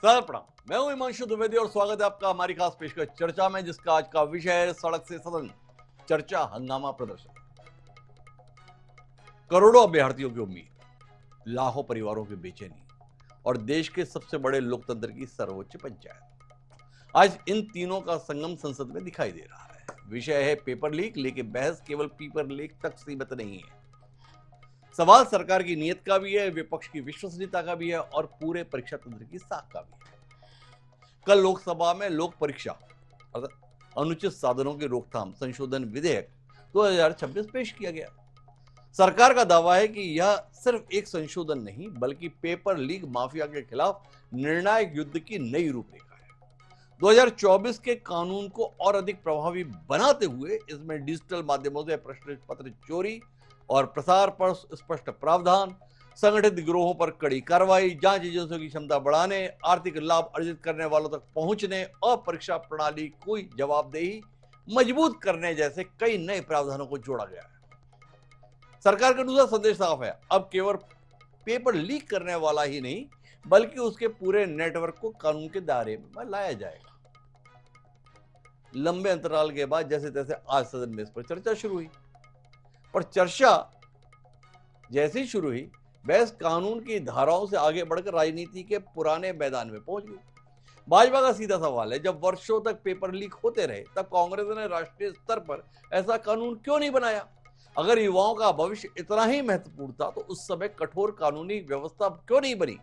Sir प्रणाम, मैं हूं हिमांशु द्विवेदी और स्वागत है आपका हमारी खास पेशकश चर्चा में, जिसका आज का विषय है सड़क से सदन, चर्चा हंगामा प्रदर्शन। करोड़ों अभ्यर्थियों की उम्मीद, लाखों परिवारों की बेचैनी और देश के सबसे बड़े लोकतंत्र की सर्वोच्च पंचायत, आज इन तीनों का संगम संसद में दिखाई दे रहा है। विषय है पेपर लीक, लेकिन बहस केवल पेपर लीक तक सीमित नहीं है। सवाल सरकार की नीयत का भी है, विपक्ष की विश्वसनीयता का भी है और पूरे परीक्षा तंत्र की साख का भी है। कल लोकसभा में लोक परीक्षा अनुचित साधनों की रोकथाम संशोधन विधेयक 2026 पेश किया गया। सरकार का दावा है कि यह सिर्फ एक संशोधन नहीं, बल्कि पेपर लीक माफिया के खिलाफ निर्णायक युद्ध की नई रूपरेखा है। 2024 के कानून को और अधिक प्रभावी बनाते हुए इसमें डिजिटल माध्यमों से प्रश्न पत्र चोरी और प्रसार पर स्पष्ट प्रावधान, संगठित गिरोहों पर कड़ी कार्रवाई, जांच एजेंसियों की क्षमता बढ़ाने, आर्थिक लाभ अर्जित करने वालों तक पहुंचने और परीक्षा प्रणाली को जवाबदेही मजबूत करने जैसे कई नए प्रावधानों को जोड़ा गया है। सरकार का दूसरा संदेश साफ है, अब केवल पेपर लीक करने वाला ही नहीं, बल्कि उसके पूरे नेटवर्क को कानून के दायरे में लाया जाएगा। लंबे अंतराल के बाद जैसे तैसे आज सदन में इस पर चर्चा शुरू हुई, और चर्चा जैसे ही शुरू हुई, बहस कानून की धाराओं से आगे बढ़कर राजनीति के पुराने मैदान में पहुंच गई। भाजपा का सीधा सवाल है, जब वर्षों तक पेपर लीक होते रहे, तब कांग्रेस ने राष्ट्रीय स्तर पर ऐसा कानून क्यों नहीं बनाया? अगर युवाओं का भविष्य इतना ही महत्वपूर्ण था, तो उस समय कठोर कानूनी व्यवस्था क्यों नहीं बनी?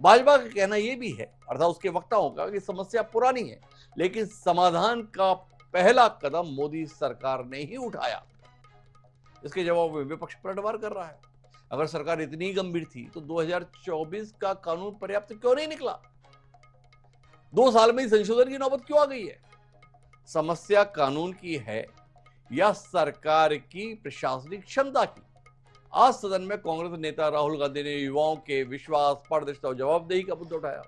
भाजपा का कहना यह भी है, अर्थात उसके वक्ताओं का, कि समस्या पुरानी है, लेकिन समाधान का पहला कदम मोदी सरकार ने ही उठाया। इसके जवाब में विपक्ष पलटवार कर रहा है। अगर सरकार इतनी गंभीर थी, तो 2024 का कानून पर्याप्त क्यों नहीं निकला? 2 साल में ही संशोधन की नौबत क्यों आ गई है? समस्या कानून की है या सरकार की प्रशासनिक क्षमता की? आज सदन में कांग्रेस नेता राहुल गांधी ने युवाओं के विश्वास, पारदर्शिता और जवाबदेही का मुद्दा उठाया।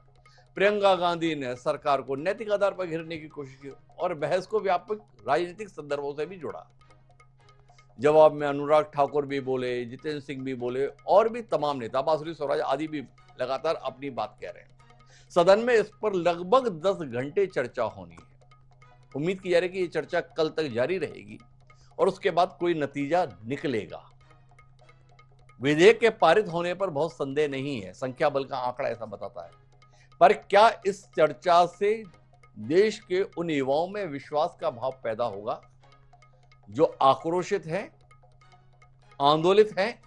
प्रियंका गांधी ने सरकार को नैतिक आधार पर घेरने की कोशिश की और बहस को व्यापक राजनीतिक संदर्भों से भी जोड़ा। जवाब में अनुराग ठाकुर भी बोले, जितेंद्र सिंह भी बोले और भी तमाम नेता, बासुरी स्वराज आदि भी लगातार अपनी बात कह रहे हैं। सदन में इस पर लगभग 10 घंटे चर्चा होनी है। उम्मीद की जा रही है कि ये चर्चा कल तक जारी रहेगी और उसके बाद कोई नतीजा निकलेगा। विधेयक के पारित होने पर बहुत संदेह नहीं है, संख्या बल का आंकड़ा ऐसा बताता है। पर क्या इस चर्चा से देश के उन युवाओं में विश्वास का भाव पैदा होगा जो आक्रोशित हैं, आंदोलित हैं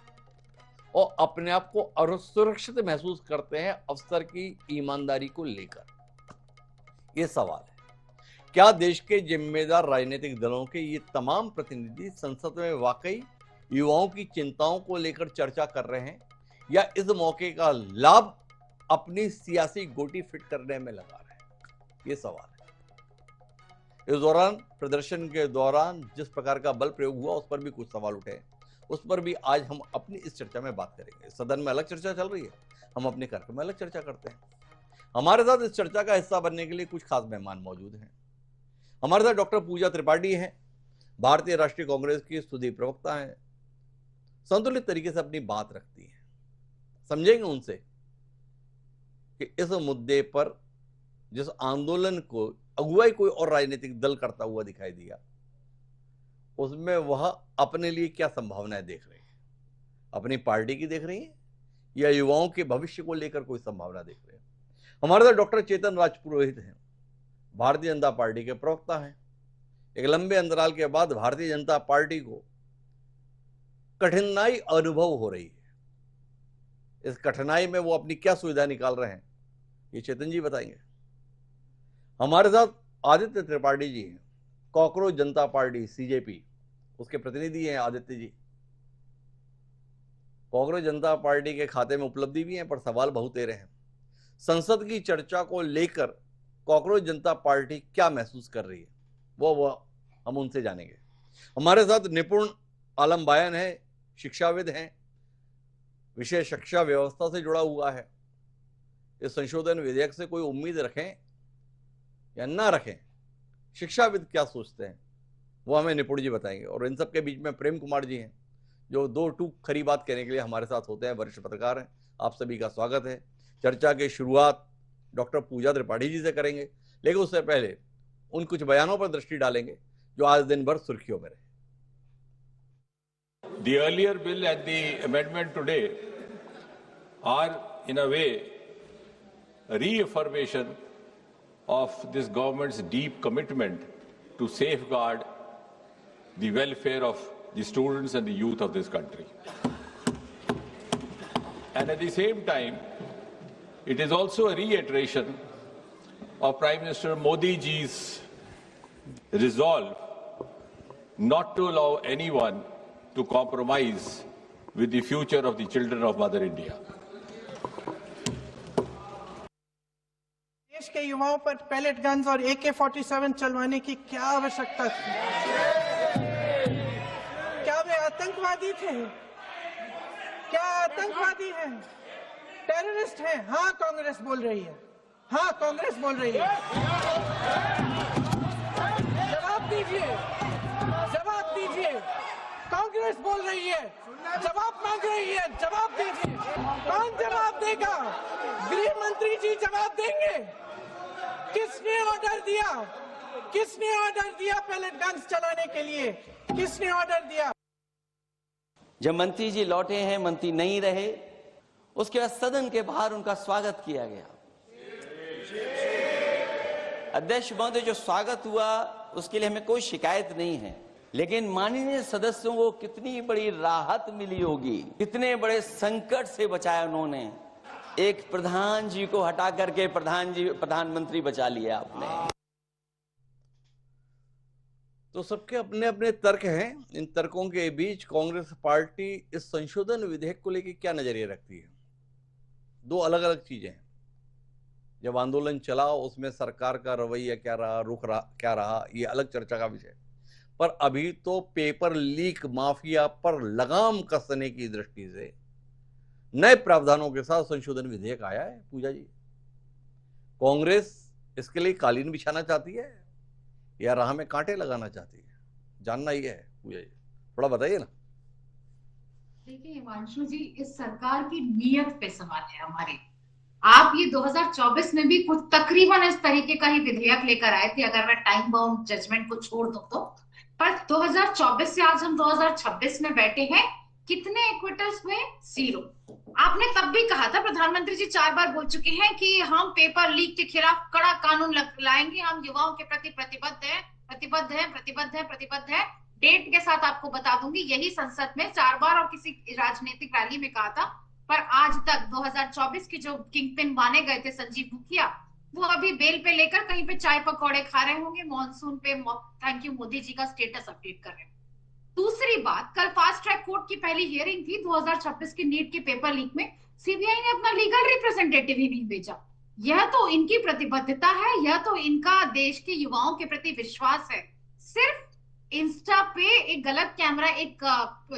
और अपने आप को असुरक्षित महसूस करते हैं अफसर की ईमानदारी को लेकर? यह सवाल है। क्या देश के जिम्मेदार राजनीतिक दलों के ये तमाम प्रतिनिधि संसद में वाकई युवाओं की चिंताओं को लेकर चर्चा कर रहे हैं, या इस मौके का लाभ अपनी सियासी गोटी फिट करने में लगा रहे हैं? ये सवाल है। इस दौरान, प्रदर्शन के दौरान जिस प्रकार का बल प्रयोग हुआ, उस पर भी कुछ सवाल उठे, उस पर भी आज हम अपनी इस चर्चा में बात करेंगे। सदन में अलग चर्चा चल रही है, हम अपने कार्यक्रम में अलग चर्चा करते हैं। हमारे साथ इस चर्चा का हिस्सा बनने के लिए कुछ खास मेहमान मौजूद हैं। हमारे साथ डॉक्टर पूजा त्रिपाठी हैं, भारतीय राष्ट्रीय कांग्रेस की स्तुति प्रवक्ता हैं, संतुलित तरीके से अपनी बात रखती हैं। समझेंगे उनसे कि इस मुद्दे पर जिस आंदोलन को अगुवाई कोई और राजनीतिक दल करता हुआ दिखाई दिया, उसमें वह अपने लिए क्या संभावनाएं देख रही है? अपनी पार्टी की देख रही है या युवाओं के भविष्य को लेकर कोई संभावना देख रहे हैं? हमारे साथ डॉक्टर चेतन राजपुरोहित हैं, भारतीय जनता पार्टी के प्रवक्ता हैं। एक लंबे अंतराल के बाद भारतीय जनता पार्टी को कठिनाई अनुभव हो रही है। इस कठिनाई में वो अपनी क्या सुविधा निकाल रहे हैं, ये चेतन जी बताएंगे। हमारे साथ आदित्य त्रिपाठी जी हैं, कॉकरोच जनता पार्टी सीजेपी, उसके प्रतिनिधि हैं आदित्य जी। कॉकरोच जनता पार्टी के खाते में उपलब्धि भी है, पर सवाल बहुत तेरे हैं। संसद की चर्चा को लेकर कॉकरोच जनता पार्टी क्या महसूस कर रही है, वो हम उनसे जानेंगे। हमारे साथ निपुण आलम बायन है, शिक्षाविद हैं, विषय शिक्षा व्यवस्था से जुड़ा हुआ है। इस संशोधन विधेयक से कोई उम्मीद रखें या ना रखें, शिक्षाविद क्या सोचते हैं, वो हमें निपुण जी बताएंगे। और इन सब के बीच में प्रेम कुमार जी हैं, जो 2 टूक खरी बात कहने के लिए हमारे साथ होते हैं, वरिष्ठ पत्रकार हैं। आप सभी का स्वागत है। चर्चा की शुरुआत डॉक्टर पूजा त्रिपाठी जी से करेंगे, लेकिन उससे पहले उन कुछ बयानों पर दृष्टि डालेंगे जो आज दिन भर सुर्खियों में रहे। The earlier bill and the amendment today are in a way a reaffirmation of this government's deep commitment to safeguard the welfare of the students and the youth of this country. And at the same time, it is also a reiteration of Prime Minister Modi ji's resolve not to allow anyone to compromise with the future of the children of Mother India. देश के युवाओं पर palette guns और AK-47 चलवाने की क्या आवश्यकता थी? क्या वे आतंकवादी थे? क्या आतंकवादी हैं? टेररिस्ट हैं? हाँ, कांग्रेस बोल रही है। हाँ, कांग्रेस बोल रही है। जवाब दीजिए, जवाब दीजिए। कांग्रेस बोल रही है, जवाब मांग रही है, जवाब दीजिए। कौन जवाब देगा? गृह मंत्री जी जवाब देंगे। किसने ऑर्डर दिया? किसने ऑर्डर दिया पैलेट गन्स चलाने के लिए? किसने ऑर्डर दिया? जब मंत्री जी लौटे हैं, मंत्री नहीं रहे, उसके बाद सदन के बाहर उनका स्वागत किया गया। अध्यक्ष महोदय, जो स्वागत हुआ उसके लिए हमें कोई शिकायत नहीं है, लेकिन माननीय सदस्यों को कितनी बड़ी राहत मिली होगी, कितने बड़े संकट से बचाया उन्होंने। एक प्रधान जी को हटा करके प्रधानमंत्री बचा लिया आपने। तो सबके अपने अपने तर्क हैं। इन तर्कों के बीच कांग्रेस पार्टी इस संशोधन विधेयक को लेकर क्या नजरिए रखती है? दो अलग अलग चीजें हैं। जब आंदोलन चला उसमें सरकार का रवैया क्या रहा, क्या रहा, ये अलग चर्चा का विषय। पर अभी तो पेपर लीक माफिया पर लगाम कसने की दृष्टि से नए प्रावधानों के साथ संशोधन विधेयक आया है। पूजा जी, कांग्रेस इसके लिए कालीन बिछाना चाहती है या राह में कांटे लगाना चाहती है? जानना ही है। पूजा जी, थोड़ा बताइए ना। देखिए हिमांशु जी, इस सरकार की नीयत पे सवाल है हमारे। आप ये 2024 में भी कुछ तकरीबन इस तरीके का ही विधेयक लेकर आए थे, अगर मैं टाइम बाउंड जजमेंट को छोड़ दूं तो। पर 2024 से आज हम 2026 में बैठे हैं, कितने एक्विटल्स हुए? 0। आपने तब भी कहा था, प्रधानमंत्री जी 4 बार बोल चुके हैं कि हम पेपर लीक के खिलाफ कड़ा कानून लाएंगे, हम युवाओं के प्रति प्रतिबद्ध हैं, प्रतिबद्ध हैं, प्रतिबद्ध हैं, प्रतिबद्ध हैं। डेट के साथ आपको बता दूंगी, यही संसद में 4 बार और किसी राजनीतिक रैली में कहा था। पर आज तक 2024 के जो किंगपिन माने गए थे संजीव मुखिया, वो अभी बेल पे लेकर कहीं पे चाय पकौड़े खा रहे होंगे, मॉनसून पे थैंक यू मोदी जी का स्टेटस अपडेट कर रहे हैं। दूसरी बात, कल फास्ट ट्रैक कोर्ट की पहली हियरिंग थी 2026 के नीट के पेपर लीक में। सीबीआई ने अपना लीगल रिप्रेजेंटेटिव ही नहीं भेजा। यह तो इनकी प्रतिबद्धता है, यह तो इनका देश के युवाओं के प्रति विश्वास है। सिर्फ इंस्टा पे एक गलत कैमरा, एक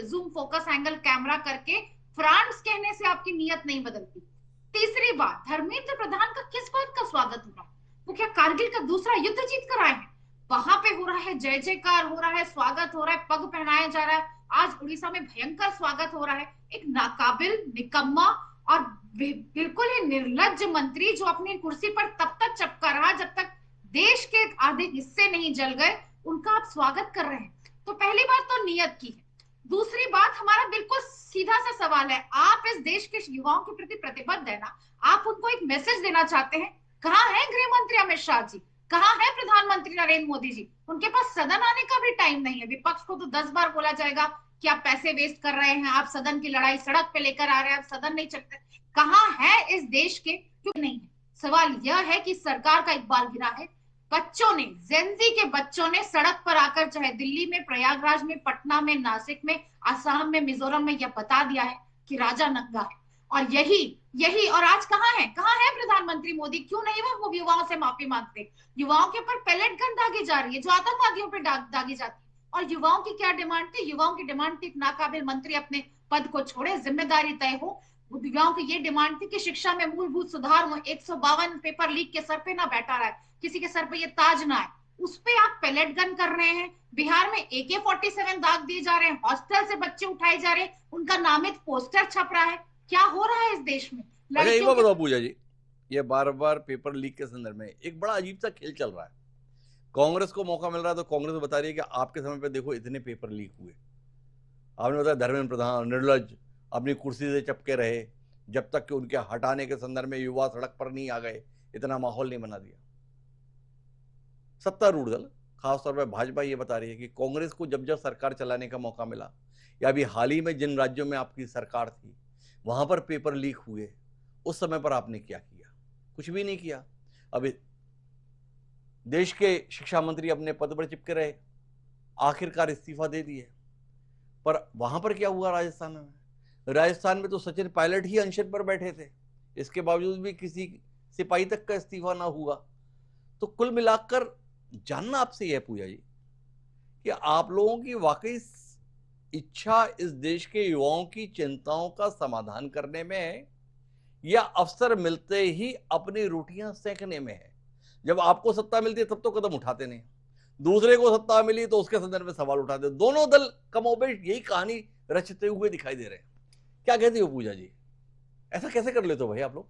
जूम फोकस एंगल कैमरा करके फ्रांस कहने से आपकी नीयत नहीं बदलती। तीसरी बात, धर्मेंद्र प्रधान का किस बात का स्वागत हो रहा है? वो क्या कारगिल का दूसरा युद्ध जीत कर आए हैं? वहां पे हो रहा है जय जयकार, हो रहा है, स्वागत हो रहा है, पग पहनाया जा रहा है। आज उड़ीसा में भयंकर स्वागत हो रहा है। एक नाकाबिल, निकम्मा और बिल्कुल ही निर्लज्ज मंत्री जो अपनी कुर्सी पर तब तक चिपका रहा जब तक देश के आधे हिस्से नहीं जल गए, उनका आप स्वागत कर रहे हैं। तो पहली बात तो नियत की है। दूसरी बात, हमारा बिल्कुल सीधा सा सवाल है, आप इस देश के युवाओं के प्रति प्रतिबद्ध है ना? आप उनको एक मैसेज देना चाहते हैं। कहाँ है गृह मंत्री अमित शाह जी? कहाँ है प्रधानमंत्री नरेंद्र मोदी जी? उनके पास सदन आने का भी टाइम नहीं है। विपक्ष को तो 10 बार बोला जाएगा कि आप पैसे वेस्ट कर रहे हैं, आप सदन की लड़ाई सड़क पे लेकर आ रहे हैं, आप सदन नहीं चलते। कहाँ है इस देश के? क्यों नहीं है? सवाल यह है कि सरकार का इकबाल गिरा है। बच्चों ने, जेनजी के बच्चों ने सड़क पर आकर, चाहे दिल्ली में, प्रयागराज में, पटना में, नासिक में, आसाम में, मिजोरम में, यह बता दिया है कि राजा नंगा है। और यही और आज कहाँ है प्रधानमंत्री मोदी? क्यों नहीं वो युवाओं से माफी मांगते? युवाओं के ऊपर पैलेट गन दागी जा रही है जो आतंकवादियों पर दागी जाती है। और युवाओं की क्या डिमांड थी? युवाओं की डिमांड थी नाकाबिल मंत्री अपने पद को छोड़े, जिम्मेदारी तय हो। युवाओं की ये डिमांड थी कि शिक्षा में मूलभूत सुधार हो, 152 पेपर लीक के सर पे ना बैठा रहा है, किसी के सर पे ये ताज ना है। उस पे आप पैलेट गन कर रहे हैं। बिहार में AK-47 दाग दिए जा रहे हैं, हॉस्टल से बच्चे उठाए जा रहे हैं, उनका नामित पोस्टर छप रहा है। क्या हो रहा है इस देश में? अच्छा, एक बात बताओ पूजा जी, ये बार बार पेपर लीक के संदर्भ में एक बड़ा अजीब सा खेल चल रहा है। कांग्रेस को मौका मिल रहा है तो कांग्रेस बता रही है कि आपके समय पे देखो इतने पेपर लीक हुए। आपने बताया धर्मेंद्र प्रधान निर्लज अपनी कुर्सी से चपके रहे जब तक कि उनके हटाने के संदर्भ में युवा सड़क पर नहीं आ गए, इतना माहौल नहीं बना दिया। सत्तारूढ़ दल खासतौर पर भाजपा ये बता रही है कि कांग्रेस को जब जब सरकार चलाने का मौका मिला या अभी हाल ही में जिन राज्यों में आपकी सरकार थी वहां पर पेपर लीक हुए, उस समय पर आपने क्या किया? कुछ भी नहीं किया। अभी देश के शिक्षा मंत्री अपने पद पर चिपके रहे, आखिरकार इस्तीफा दे दिए। पर वहां पर क्या हुआ राजस्थान में? राजस्थान में तो सचिन पायलट ही अनशन पर बैठे थे, इसके बावजूद भी किसी सिपाही तक का इस्तीफा ना हुआ। तो कुल मिलाकर जानना आपसे यह पूजा जी कि आप लोगों की वाकई इच्छा इस देश के युवाओं की चिंताओं का समाधान करने में है या अवसर मिलते ही अपनी रोटियां सेकने में है? जब आपको सत्ता मिलती है तब तो कदम उठाते नहीं, दूसरे को सत्ता मिली तो उसके संदर्भ में सवाल उठाते। दोनों दल कमोबेश यही कहानी रचते हुए दिखाई दे रहे हैं। क्या कहती हो पूजा जी, ऐसा कैसे कर लेते हो भाई आप लोग?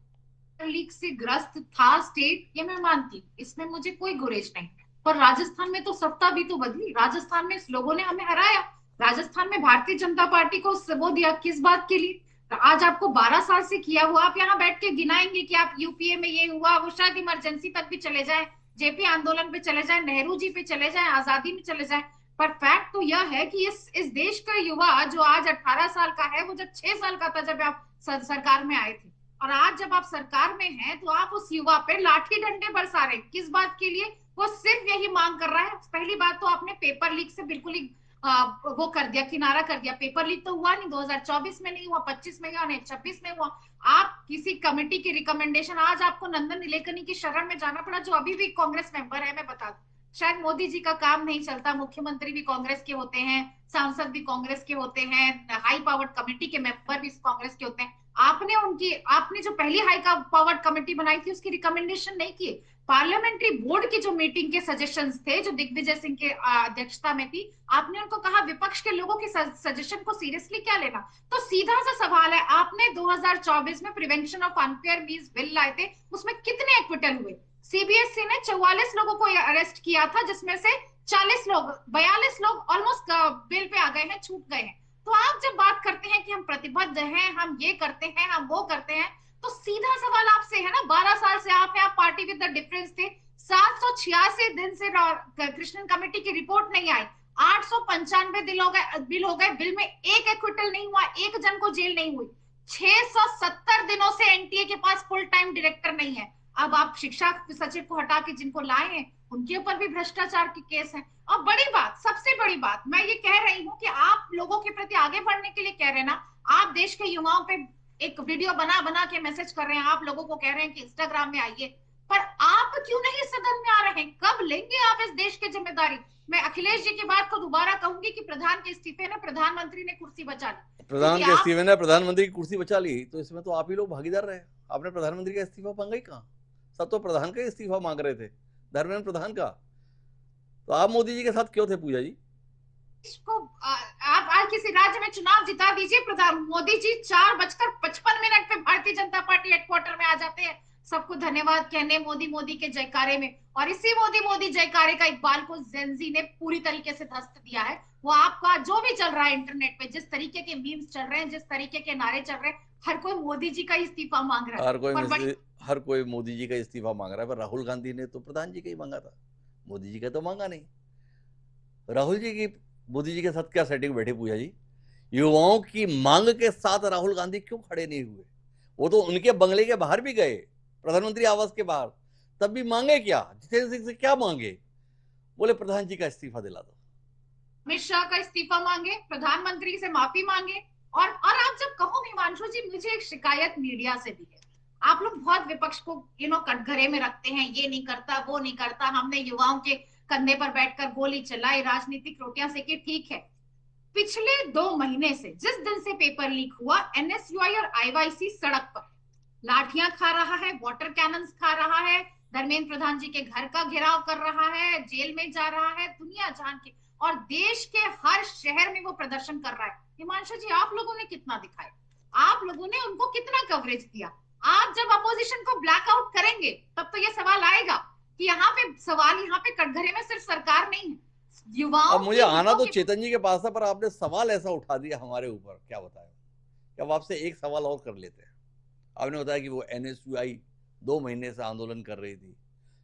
लीक से ग्रस्त था स्टेट, ये मैं मानती हूँ, इसमें मुझे कोई गुरेज नहीं। पर राजस्थान में तो सत्ता भी तो बदली। राजस्थान में लोगों ने हमें हराया। राजस्थान में भारतीय जनता पार्टी को वो दिया किस बात के लिए? आज आपको 12 साल से किया हुआ, आप यहाँ बैठ के गिनाएंगे कि आप यूपीए में ये हुआ, वो शायद इमरजेंसी तक भी चले जाए, जेपी आंदोलन पे चले जाए, नेहरू जी पे चले जाए, आजादी में चले जाए, पर फैक्ट तो यह है कि इस देश का युवा जो आज 18 साल का है, वो जब 6 साल का था जब आप सरकार में आए थे, और आज जब आप सरकार में हैं तो आप उस युवा पे लाठी डंडे बरसा रहे हैं। किस बात के लिए? वो सिर्फ यही मांग कर रहा है। पहली बात तो आपने पेपर लीक से बिल्कुल ही वो कर दिया, किनारा कर दिया। पेपर लीक तो हुआ नहीं, 2024 में नहीं हुआ, 25 में हुआ नहीं, 26 में हुआ। आप किसी कमेटी की रिकमेंडेशन, आज आपको नंदन नीलेकनी की शरण में जाना पड़ा जो अभी भी कांग्रेस मेंबर है। मैं बता दूं, शायद मोदी जी का काम नहीं चलता, मुख्यमंत्री भी कांग्रेस के होते हैं, सांसद भी कांग्रेस के होते हैं, हाई पावर्ड कमेटी के मेंबर भी कांग्रेस के होते हैं। आपने जो पहली हाई पावर्ड कमेटी बनाई थी उसकी रिकमेंडेशन नहीं की। पार्लियामेंट्री बोर्ड की जो मीटिंग के सजेशंस थे, जो दिग्विजय सिंह के अध्यक्षता में थी, आपने उनको कहा विपक्ष के लोगों के सजेशन को सीरियसली क्या लेना? तो सीधा सा सवाल है, आपने 2024 में prevention of unfair means bill लाए थे, उसमें कितने एक्विटल हुए? सीबीएसई ने 44 लोगों को अरेस्ट किया था, जिसमें से 42 लोग ऑलमोस्ट बेल पे आ गए हैं, छूट गए हैं। तो आप जब बात करते हैं कि हम प्रतिबद्ध हैं, हम ये करते हैं, हम वो करते हैं, तो सीधा सवाल आपसे है ना, 12 साल से आप पार्टी विद द डिफरेंस थे, 786 दिन से कृष्णन कमेटी की रिपोर्ट नहीं आई, 895 बिल हो गए, बिल में एक एक्विटल नहीं हुआ, एक जन को जेल नहीं हुई, 670 दिनों से एनटीए के पास फुल टाइम डायरेक्टर नहीं है। अब आप शिक्षा सचिव को हटा के जिनको लाए हैं उनके ऊपर भी भ्रष्टाचार के केस हैं। और बड़ी बात, सबसे बड़ी बात मैं ये कह रही हूँ कि आप लोगों के प्रति आगे बढ़ने के लिए कह रहे हैं ना, आप देश के युवाओं पे एक वीडियो बना के मैसेज कर रहे हैं, आप लोगों को कह रहे हैं कि इंस्टाग्राम में आइए, पर आप क्यों नहीं सदन में आ रहे हैं? कब लेंगे आप इस देश की जिम्मेदारी? मैं अखिलेश जी की बात को दोबारा कहूंगी कि प्रधान के इस्तीफे ने प्रधानमंत्री ने कुर्सी बचा ली। प्रधान के इस्तीफे ने प्रधानमंत्री की कुर्सी बचा ली, तो इसमें तो आप ही लोग भागीदार रहे। आपने प्रधानमंत्री का इस्तीफा मांगा ही कहाँ? सब तो प्रधान का इस्तीफा मांग रहे थे, धर्मेंद्र प्रधान का। तो आप मोदी जी के साथ क्यों थे पूजा जी? आप आज किसी राज्य में चुनाव जिता दीजिए, प्रधान मोदी जी 4:55 पे भारतीय जनता पार्टी हेडक्वार्टर में आ जाते हैं सबको धन्यवाद कहने, मोदी के जयकारे में। और इसी मोदी जयकारे का इकबाल को जेनजी ने पूरी तरीके से ध्वस्त दिया है। वो आपका जो भी चल रहा है इंटरनेट पे, जिस तरीके के मीम्स चल रहे हैं, जिस तरीके के नारे चल रहे हैं, हर कोई मोदी जी का इस्तीफा मांग रहा है। हर कोई मोदी जी का इस्तीफा मांग रहा है, पर राहुल गांधी ने तो प्रधान जी का ही मांगा था, मोदी जी का तो मांगा नहीं। राहुल जी की मोदी जी के साथ क्या सेटिंग बैठे पूजा जी? युवाओं की मांग के साथ राहुल गांधी क्यों खड़े नहीं हुए? वो तो उनके बंगले के बाहर भी गए, प्रधानमंत्री आवास के बाहर, तब भी मांगे क्या? जितेंद्र सिंह से क्या मांगे? बोले प्रधान जी का इस्तीफा दिला दो। अमित शाह का इस्तीफा मांगे, प्रधानमंत्री से माफी मांगे। और आप जब कहो हिमांशु जी, मुझे एक शिकायत मीडिया से भी है, आप लोग बहुत विपक्ष को कटघरे में रखते हैं, ये नहीं करता, वो नहीं करता, हमने युवाओं के कंधे पर बैठकर गोली चलाई, राजनीतिक रोटियां सेकी। ठीक है, पिछले 2 महीने से जिस दिन से पेपर लीक हुआ, एनएसयूआई और आईवाईसी सड़क पर लाठियां खा रहा है, वाटर कैनन्स खा रहा है, धर्मेंद्र प्रधान जी के घर का घेराव कर रहा है, जेल में जा रहा है, दुनिया जान के, और देश के हर शहर में वो प्रदर्शन कर रहा है। हिमांशु जी, आप लोगों ने कितना दिखाया? आप लोगों ने उनको कितना कवरेज दिया? आप जब अपोजिशन को ब्लैकआउट करेंगे तब तो ये सवाल आएगा कि यहाँ पे सवाल, यहाँ पे कटघरे में सिर्फ सरकार नहीं है, युवाओं अब मुझे की आना हितों तो की- चेतन जी के पास था, पर आपने सवाल ऐसा उठा दिया हमारे ऊपर, क्या बताएं। अब आपसे एक सवाल और कर लेते हैं। आपने बताया कि वो NSUI 2 महीने से आंदोलन कर रही थी,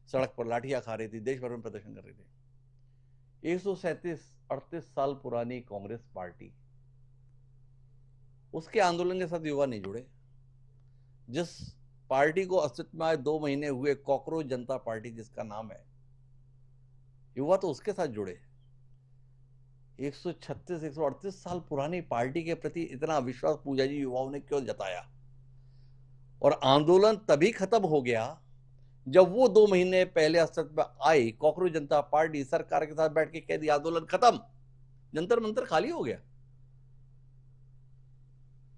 सड़क पर लाठियां खा रही थी, देश भर में प्रदर्शन कर रही थी। 137-38 साल पुरानी कांग्रेस पार्टी, उसके आंदोलन के साथ युवा नहीं जुड़े। जिस पार्टी को अस्तित्व में आए 2 महीने हुए, कॉकरोच जनता पार्टी जिसका नाम है, युवा तो उसके साथ जुड़े। 138 साल पुरानी पार्टी के प्रति इतना अविश्वास पूजा जी युवाओं ने क्यों जताया? और आंदोलन तभी खत्म हो गया जब वो 2 महीने पहले अस्तित्व में आई कॉकरोच जनता पार्टी सरकार के साथ बैठ के कह दिया आंदोलन खत्म, जंतर मंतर खाली हो गया।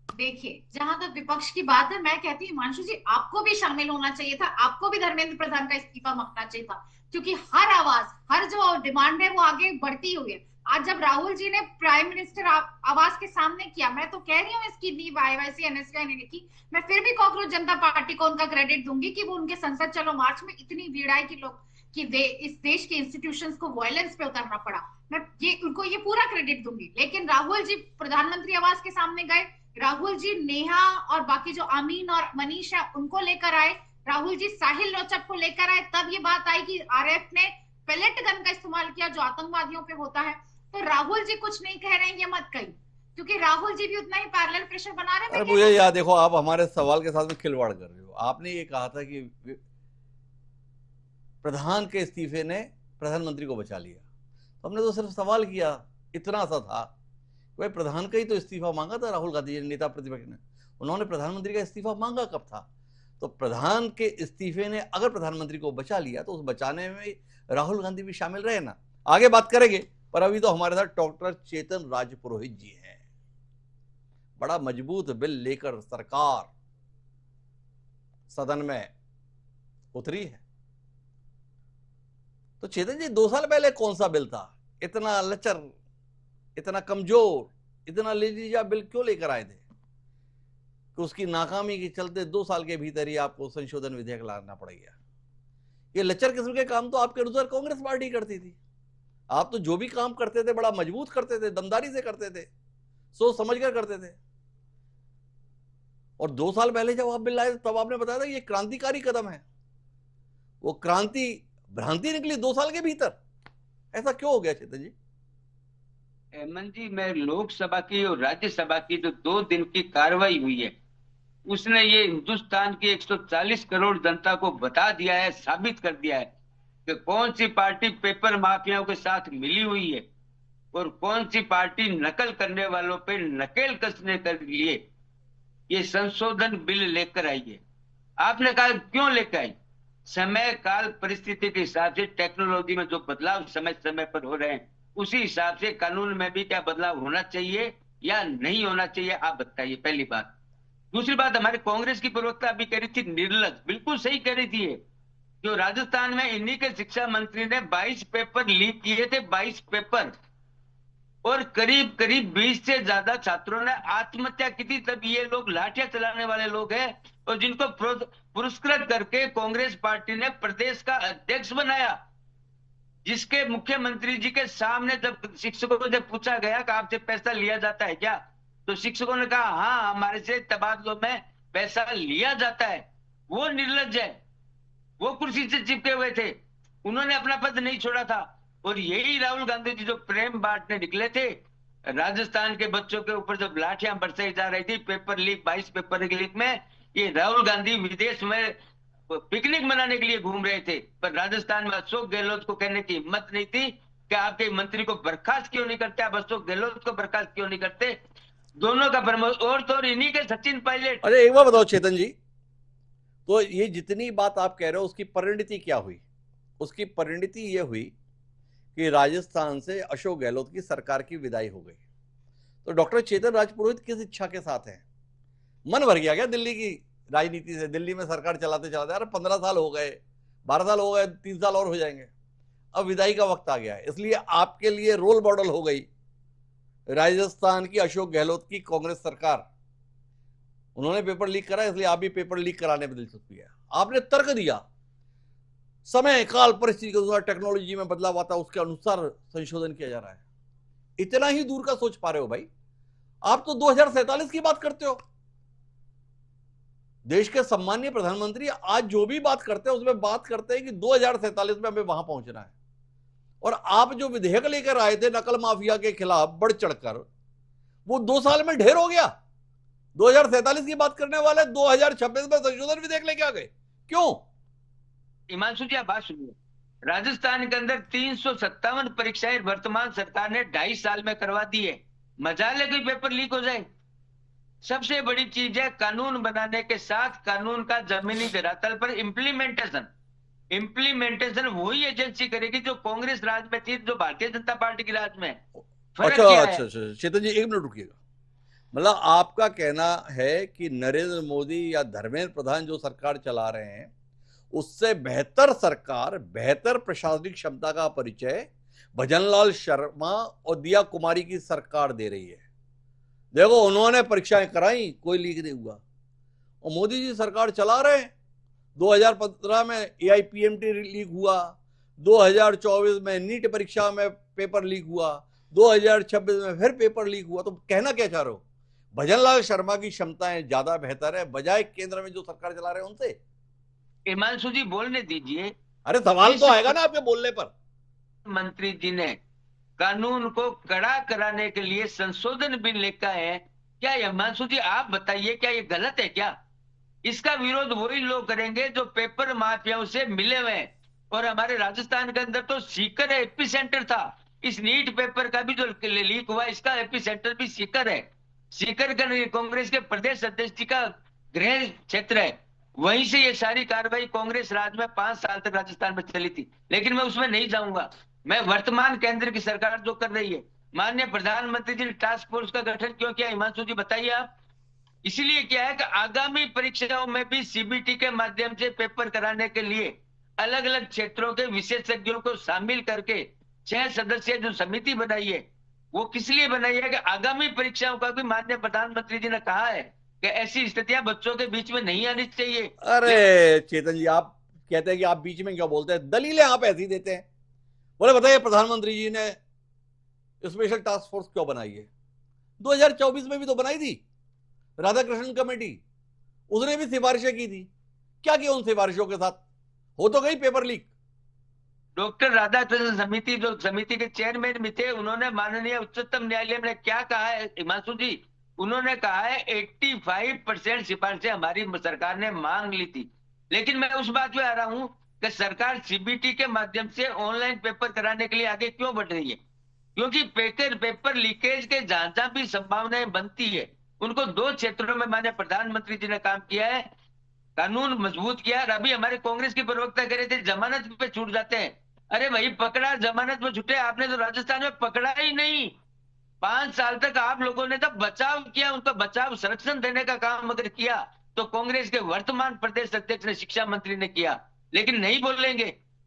देखिए, जहां तक विपक्ष की बात है, मैं कहती हूँ हिमांशु जी आपको भी शामिल होना चाहिए था, आपको भी धर्मेंद्र प्रधान का इस्तीफा मांगना चाहिए था, क्योंकि हर आवाज, हर जो डिमांड है वो आगे बढ़ती हुई है। आज जब राहुल जी ने प्राइम मिनिस्टर आवास के सामने किया, मैं तो कह रही हूँ इसकी नींव IYC NSUI ने लिखी, मैं फिर भी कॉकरोच जनता पार्टी को उनका क्रेडिट दूंगी कि वो उनके संसद चलो मार्च में इतनी भीड़ आई कि लोग कि इस देश के इंस्टीट्यूशंस को वायलेंस पे उतरना पड़ा, मैं ये उनको ये पूरा क्रेडिट दूंगी। लेकिन राहुल जी प्रधानमंत्री आवास के सामने गए, राहुल जी नेहा और बाकी जो अमीन और मनीष है उनको लेकर आए, राहुल जी साहिल लोचक को लेकर आए, तब ये बात आई कि RF ने पेलेट गन का इस्तेमाल किया जो आतंकवादियों पे होता है। तो राहुल जी कुछ नहीं कह रहे हैं ये मत कहिए, क्योंकि राहुल जी भी उतना ही पैरेलल प्रेशर बना रहे हैं। अरे मुझे याद, देखो आप हमारे सवाल के साथ में खिलवाड़ कर रहे हो। आपने ये कहा था कि प्रधान के इस्तीफे ने प्रधानमंत्री को बचा लिया, तो हमने तो सिर्फ सवाल किया, इतना सा था। भाई प्रधान का ही तो इस्तीफा मांगा था राहुल गांधी जी, नेता प्रतिपक्ष ने। उन्होंने प्रधानमंत्री का इस्तीफा मांगा कब था? तो प्रधान के इस्तीफे ने अगर प्रधानमंत्री को बचा लिया तो उस बचाने में राहुल गांधी भी शामिल रहे ना। आगे बात करेंगे, पर अभी तो हमारे साथ डॉक्टर चेतन राजपुरोहित जी हैं। बड़ा मजबूत बिल लेकर सरकार सदन में उतरी है। तो चेतन जी, 2 साल पहले कौन सा बिल था? इतना लचर, इतना कमजोर, इतना लेजीजा बिल क्यों लेकर आए थे कि उसकी नाकामी के चलते 2 साल के भीतर ही आपको संशोधन विधेयक लाना पड़ गया? ये लचर किस्म के काम तो आपके अनुसार कांग्रेस पार्टी करती थी। आप तो जो भी काम करते थे बड़ा मजबूत करते थे, दमदारी से करते थे, सोच समझ कर करते थे। और 2 साल पहले जब आप बिल लाए तब आपने बताया था ये क्रांतिकारी कदम है। वो क्रांति भ्रांति निकली 2 साल के भीतर। ऐसा क्यों हो गया चेतन जी? हेमंत जी, मैं लोकसभा की और राज्यसभा की जो 2 दिन की कार्रवाई हुई है उसने ये हिंदुस्तान की 140 करोड़ जनता को बता दिया है, साबित कर दिया है कि कौन सी पार्टी पेपर माफियाओं के साथ मिली हुई है और कौन सी पार्टी नकल करने वालों पे नकेल कसने के लिए ये संशोधन बिल लेकर आई है। आपने कहा क्यों लेकर आई? समय काल परिस्थिति के हिसाब से टेक्नोलॉजी में जो बदलाव समय समय पर हो रहे हैं उसी हिसाब से कानून में भी क्या बदलाव होना चाहिए या नहीं होना चाहिए, आप बताइए, पहली बात। दूसरी बात, हमारे कांग्रेस की प्रवक्ता अभी कह रही थी निर्लज, बिल्कुल सही कह रही थी। जो राजस्थान में इन्हीं के शिक्षा मंत्री ने 22 पेपर लीक किए थे, 22 पेपर, और करीब करीब 20 से ज्यादा छात्रों ने आत्महत्या की थी। तब ये लोग लाठियां चलाने वाले लोग हैं और जिनको पुरस्कृत करके कांग्रेस पार्टी ने प्रदेश का अध्यक्ष बनाया, जिसके मुख्यमंत्री जी के सामने जब शिक्षकों को जब पूछा गया कि आपसे पैसा लिया जाता है क्या, तो शिक्षकों ने कहा हाँ, हमारे से तबादलों में पैसा लिया जाता है। वो निर्लज है, वो कुर्सी से चिपके हुए थे, उन्होंने अपना पद नहीं छोड़ा था। और यही राहुल गांधी जी जो प्रेम बांटने निकले थे, राजस्थान के बच्चों के ऊपर जब लाठियां बरसाई जा रही थी पेपर लीक, 22 पेपर लीक में, ये राहुल गांधी विदेश में पिकनिक मनाने के लिए घूम रहे थे। पर राजस्थान में अशोक गहलोत को कहने की हिम्मत नहीं थी कि आपके मंत्री को बर्खास्त क्यों नहीं करते, आप अशोक गहलोत को बर्खास्त क्यों नहीं करते। दोनों का प्रमोशन, और तो इन्हीं के सचिन पायलट। अरे एक बार बताओ चेतन जी, तो ये जितनी बात आप कह रहे हो उसकी परिणति क्या हुई? उसकी परिणति ये हुई कि राजस्थान से अशोक गहलोत की सरकार की विदाई हो गई। तो डॉक्टर चेतन राजपुरोहित किस इच्छा के साथ हैं? मन भर गया क्या दिल्ली की राजनीति से? दिल्ली में सरकार चलाते चलाते यार 15 साल हो गए, 12 साल हो गए, 3 साल और हो जाएंगे, अब विदाई का वक्त आ गया है। इसलिए आपके लिए रोल मॉडल हो गई राजस्थान की अशोक गहलोत की कांग्रेस सरकार। उन्होंने पेपर लीक करा, इसलिए आप भी पेपर लीक कराने में दिलचस्पी है। आपने तर्क दिया समय काल परिस्थिति के अनुसार टेक्नोलॉजी में बदलाव आता है, उसके अनुसार संशोधन किया जा रहा है। इतना ही दूर का सोच पा रहे हो भाई? आप तो 2047 की बात करते हो। देश के सम्मानीय प्रधानमंत्री आज जो भी बात करते हैं उसमें बात करते हैं कि 2047 में हमें वहां पहुंचना है। और आप जो विधेयक लेकर आए थे नकल माफिया के खिलाफ बढ़ चढ़कर, वो 2 साल में ढेर हो गया। 2047 की बात करने वाले 2026 में संशोधन विधेयक लेके आ गए, क्यों? हिमांशु जी आप बात सुनिए, राजस्थान के अंदर 357 परीक्षाएं वर्तमान सरकार ने 2.5 साल में करवा दी है। मजाल है कोई पेपर लीक हो जाए? सबसे बड़ी चीज है कानून बनाने के साथ कानून का जमीनी धरातल पर इम्प्लीमेंटेशन वही एजेंसी करेगी जो कांग्रेस राज में थी, जो भारतीय जनता पार्टी की राज में है। फर्क अच्छा क्या अच्छा है? अच्छा, चेतन जी 1 मिनट रुकिएगा। मतलब आपका कहना है कि नरेंद्र मोदी या धर्मेंद्र प्रधान जो सरकार चला रहे हैं उससे बेहतर सरकार, बेहतर प्रशासनिक क्षमता का परिचय भजनलाल शर्मा और दिया कुमारी की सरकार दे रही है। देखो उन्होंने परीक्षाएं कराई, कोई लीक नहीं हुआ। और मोदी जी सरकार चला रहे हैं। 2015 में AIPMT लीक हुआ, 2024 में नीट परीक्षा में पेपर लीक हुआ, 2026 में फिर पेपर लीक हुआ। तो कहना क्या चाह रहे हो? भजनलाल शर्मा की क्षमताएं ज्यादा बेहतर है बजाय केंद्र में जो सरकार चला रहे हैं उनसे? हिमांशु जी बोलने दीजिए। अरे सवाल तो आएगा ना आपके बोलने पर। मंत्री जी ने कानून को कड़ा कराने के लिए संशोधन बिल लेकर है। क्या हिमांशु जी आप बताइए, क्या ये गलत है क्या? इसका विरोध वही लोग करेंगे जो पेपर माफियाओं से मिले हुए हैं। और हमारे राजस्थान के अंदर तो सीकर एपी सेंटर था। इस नीट पेपर का भी जो लीक हुआ इसका एपी सेंटर भी सीकर है। सीकर का कांग्रेस के प्रदेश अध्यक्ष जी का गृह क्षेत्र है। वहीं से ये सारी कार्रवाई कांग्रेस राज में 5 साल तक राजस्थान में चली थी। लेकिन मैं उसमें नहीं जाऊंगा। मैं वर्तमान केंद्र की सरकार जो कर रही है, माननीय प्रधानमंत्री जी ने टास्क फोर्स का गठन क्यों किया? हिमांशु जी बताइए आप। इसलिए क्या है कि आगामी परीक्षाओं में भी सीबीटी के माध्यम से पेपर कराने के लिए अलग अलग क्षेत्रों के विशेषज्ञों को शामिल करके 6 सदस्यीय जो समिति बनाई है, वो किस लिए बनाई है कि आगामी परीक्षाओं का भी माननीय प्रधानमंत्री जी ने कहा है कि ऐसी स्थितियां बच्चों के बीच में नहीं आनी चाहिए। अरे चेतन जी आप कहते हैं कि आप बीच में क्या बोलते हैं, दलीलें आप ऐसी देते हैं। बोले बताइए प्रधानमंत्री जी ने स्पेशल टास्क फोर्स क्यों बनाई है? 2024 में भी तो बनाई थी राधाकृष्णन कमेटी, उसने भी सिफारिशें की थी। क्या किया उन सिफारिशों के साथ? हो तो गई पेपर लीक। डॉक्टर राधाकृष्णन समिति जो समिति के चेयरमैन भी थे, उन्होंने माननीय उच्चतम न्यायालय में क्या कहा है हिमांशु जी? उन्होंने कहा है 85% सिफारिशें हमारी सरकार ने मांग ली थी। लेकिन मैं उस बात पे आ रहा हूं कि सरकार सीबीटी के माध्यम से ऑनलाइन पेपर कराने के लिए आगे क्यों बढ़ रही है? क्योंकि पेपर लीकेज के जहां जहां भी संभावनाएं बनती है, उनको 2 क्षेत्रों में माननीय प्रधानमंत्री जी ने काम किया है, कानून मजबूत किया। और अभी हमारे कांग्रेस की प्रवक्ता कह रहे थे जमानत पे छूट जाते हैं। अरे भाई पकड़ा जमानत में छूटे, आपने तो राजस्थान में पकड़ा ही नहीं। 5 साल तक आप लोगों ने तब बचाव किया, उनका बचाव संरक्षण देने का काम अगर किया तो कांग्रेस के वर्तमान प्रदेश अध्यक्ष ने, शिक्षा मंत्री ने किया। लेकिन नहीं बोलेंगे।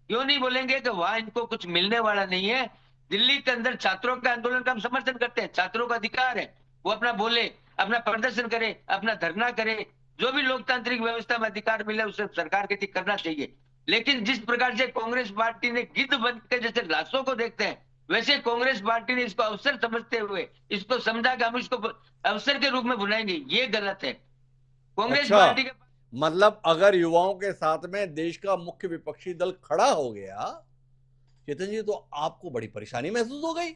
क्यों नहीं बोलेंगे? कि वहां इनको कुछ मिलने वाला नहीं है। दिल्ली के अंदर छात्रों के आंदोलन का हम समर्थन करते हैं, छात्रों का अधिकार है, वो अपना बोले, अपना प्रदर्शन करे, अपना धरना करे, जो भी लोकतांत्रिक व्यवस्था में अधिकार मिले उसे सरकार के ठीक करना चाहिए। लेकिन जिस प्रकार से कांग्रेस पार्टी ने गिद्ध बन के जैसे लाशों को देखते हैं, वैसे कांग्रेस पार्टी ने इसको अवसर समझते हुए इसको समझा कि हम इसको अवसर के रूप में बुलाएंगे, ये गलत है। कांग्रेस अच्छा, पार्टी के मतलब अगर युवाओं के साथ में देश का मुख्य विपक्षी दल खड़ा हो गया चेतन जी, तो आपको बड़ी परेशानी महसूस हो गई।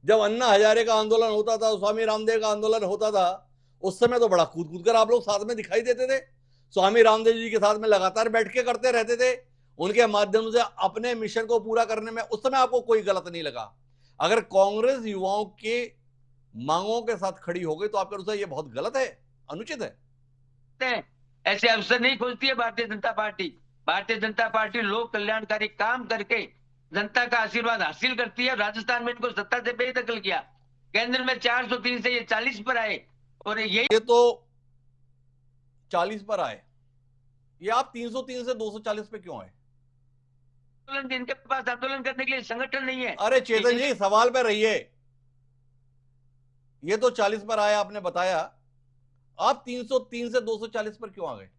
जब अन्ना हजारे का आंदोलन होता था, स्वामी रामदेव का आंदोलन होता था, उस समय तो बड़ा कूद कूद कर आप लोग साथ में दिखाई देते थे। स्वामी रामदेव जी के साथ में लगातार बैठ के करते रहते थे, उनके माध्यम से अपने मिशन को पूरा करने में उस समय आपको कोई गलत नहीं लगा। अगर कांग्रेस युवाओं के मांगों के साथ खड़ी हो गई तो आपके अनुसार ये बहुत गलत है, अनुचित है। ऐसे अवसर नहीं खोजती है भारतीय जनता पार्टी। भारतीय जनता पार्टी लोक कल्याणकारी काम करके जनता का आशीर्वाद हासिल करती है। राजस्थान में इनको सत्ता से बेदखल किया, केंद्र में 403 से ये 40 पर आए, और ये तो 40 पर आए, ये आप 303 से 240 पे क्यों आए? इनके पास आंदोलन करने के लिए संगठन नहीं है। अरे चेतन जी सवाल पे रहिए। ये तो 40 पर आया आपने बताया, आप 303 से 240 पर क्यों आ गए?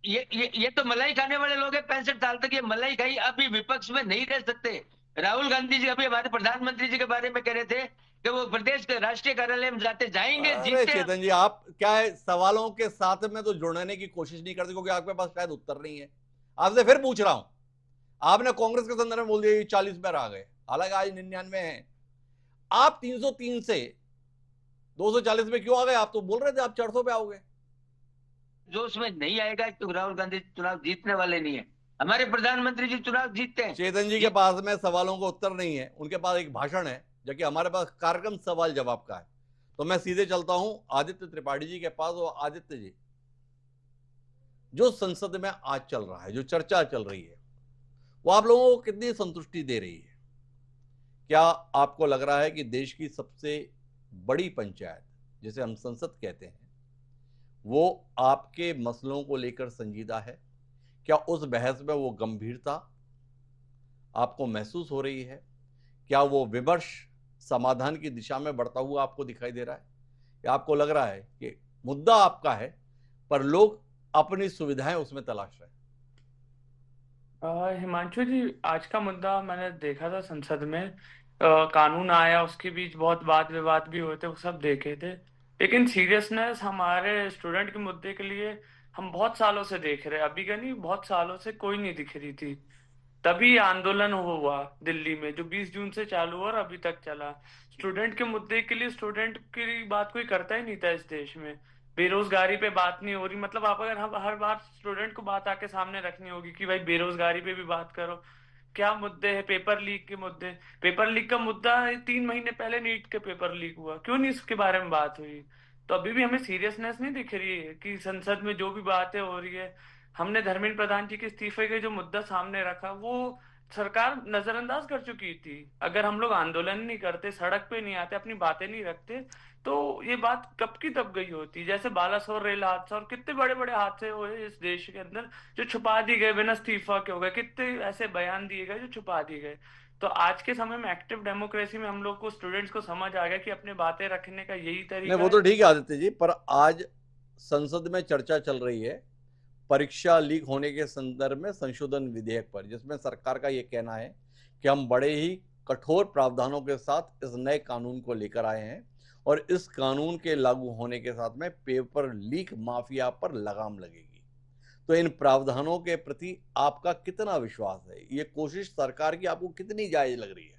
ये तो मलाई खाने वाले लोग हैं। 65 साल तक ये मलाई खाई, अभी विपक्ष में नहीं रह सकते। राहुल गांधी जी अभी हमारे प्रधानमंत्री जी के बारे में कह रहे थे कि वो प्रदेश के राष्ट्रीय कार्यालय में जाएंगे, अरे जीतते। चेतन जी, आप क्या है, सवालों के साथ में तो जुड़ने की कोशिश नहीं करते क्योंकि आपके पास शायद उत्तर नहीं है। आपसे फिर पूछ रहा हूं, आपने कांग्रेस के संदर्भ में बोल दिया 40 पर आ गए, हालांकि आज 99 है। आप 303 से 240 में क्यों आ गए? आप तो बोल रहे थे आप 400 पे आओगे। जोश में नहीं आएगा तो राहुल गांधी चुनाव जीतने वाले नहीं है। हमारे प्रधानमंत्री जी चुनाव जीतते हैं। चेतन जी के पास में सवालों का उत्तर नहीं है, उनके पास एक भाषण है, जबकि हमारे पास कार्यक्रम सवाल जवाब का है। तो मैं सीधे चलता हूं आदित्य त्रिपाठी जी के पास। और आदित्य जी, जो संसद में आज चल रहा है, जो चर्चा चल रही है, वो आप लोगों को कितनी संतुष्टि दे रही है? क्या आपको लग रहा है कि देश की सबसे बड़ी पंचायत, जिसे हम संसद कहते हैं, वो आपके मसलों को लेकर संजीदा है? क्या उस बहस में वो गंभीरता आपको महसूस हो रही है? क्या वो विमर्श समाधान की दिशा में बढ़ता हुआ आपको दिखाई दे रहा है? या आपको लग रहा है कि मुद्दा आपका है पर लोग अपनी सुविधाएं उसमें तलाश रहे हैं? हिमांशु जी, आज का मुद्दा मैंने देखा था संसद में। कानून आया, उसके बीच बहुत वाद विवाद भी हुए थे, वो सब देखे थे। लेकिन सीरियसनेस हमारे स्टूडेंट के मुद्दे के लिए हम बहुत सालों से देख रहे हैं। अभी का नहीं, बहुत सालों से कोई नहीं दिख रही थी। तभी आंदोलन हुआ दिल्ली में, जो 20 जून से चालू हुआ और अभी तक चला। स्टूडेंट के मुद्दे के लिए स्टूडेंट की बात कोई करता ही नहीं था इस देश में। बेरोजगारी पे बात नहीं हो रही। मतलब आप अगर हम हर बार स्टूडेंट को बात आके सामने रखनी होगी कि भाई बेरोजगारी पे भी बात करो। क्या मुद्दे हैं? पेपर लीक के मुद्दे। पेपर लीक का मुद्दा 3 महीने पहले नीट के पेपर लीक हुआ, क्यों नहीं इसके बारे में बात हुई? तो अभी भी हमें सीरियसनेस नहीं दिख रही है कि संसद में जो भी बातें हो रही है। हमने धर्मेंद्र प्रधान जी के इस्तीफे के जो मुद्दा सामने रखा, वो सरकार नजरअंदाज कर चुकी थी। अगर हम लोग आंदोलन नहीं करते, सड़क पे नहीं आते, अपनी बातें नहीं रखते, तो ये बात कब की तब गई होती। जैसे बालासोर रेल हादसा और कितने बड़े बड़े हादसे हुए इस देश के अंदर, जो छुपा दिए गए बिना इस्तीफा के हो गए। कितने ऐसे बयान दिए गए जो छुपा दिए गए। तो आज के समय में एक्टिव डेमोक्रेसी में हम लोग को, स्टूडेंट्स को समझ आ गया कि अपने बातें रखने का यही नहीं, तरीका वो तो है। ठीक है आदित्य जी, पर आज संसद में चर्चा चल रही है परीक्षा लीक होने के संदर्भ में संशोधन विधेयक पर, जिसमें सरकार का यह कहना है कि हम बड़े ही कठोर प्रावधानों के साथ इस नए कानून को लेकर आए हैं और इस कानून के लागू होने के साथ में पेपर लीक माफिया पर लगाम लगेगी। तो इन प्रावधानों के प्रति आपका कितना विश्वास है? ये कोशिश सरकार की आपको कितनी जायज लग रही है?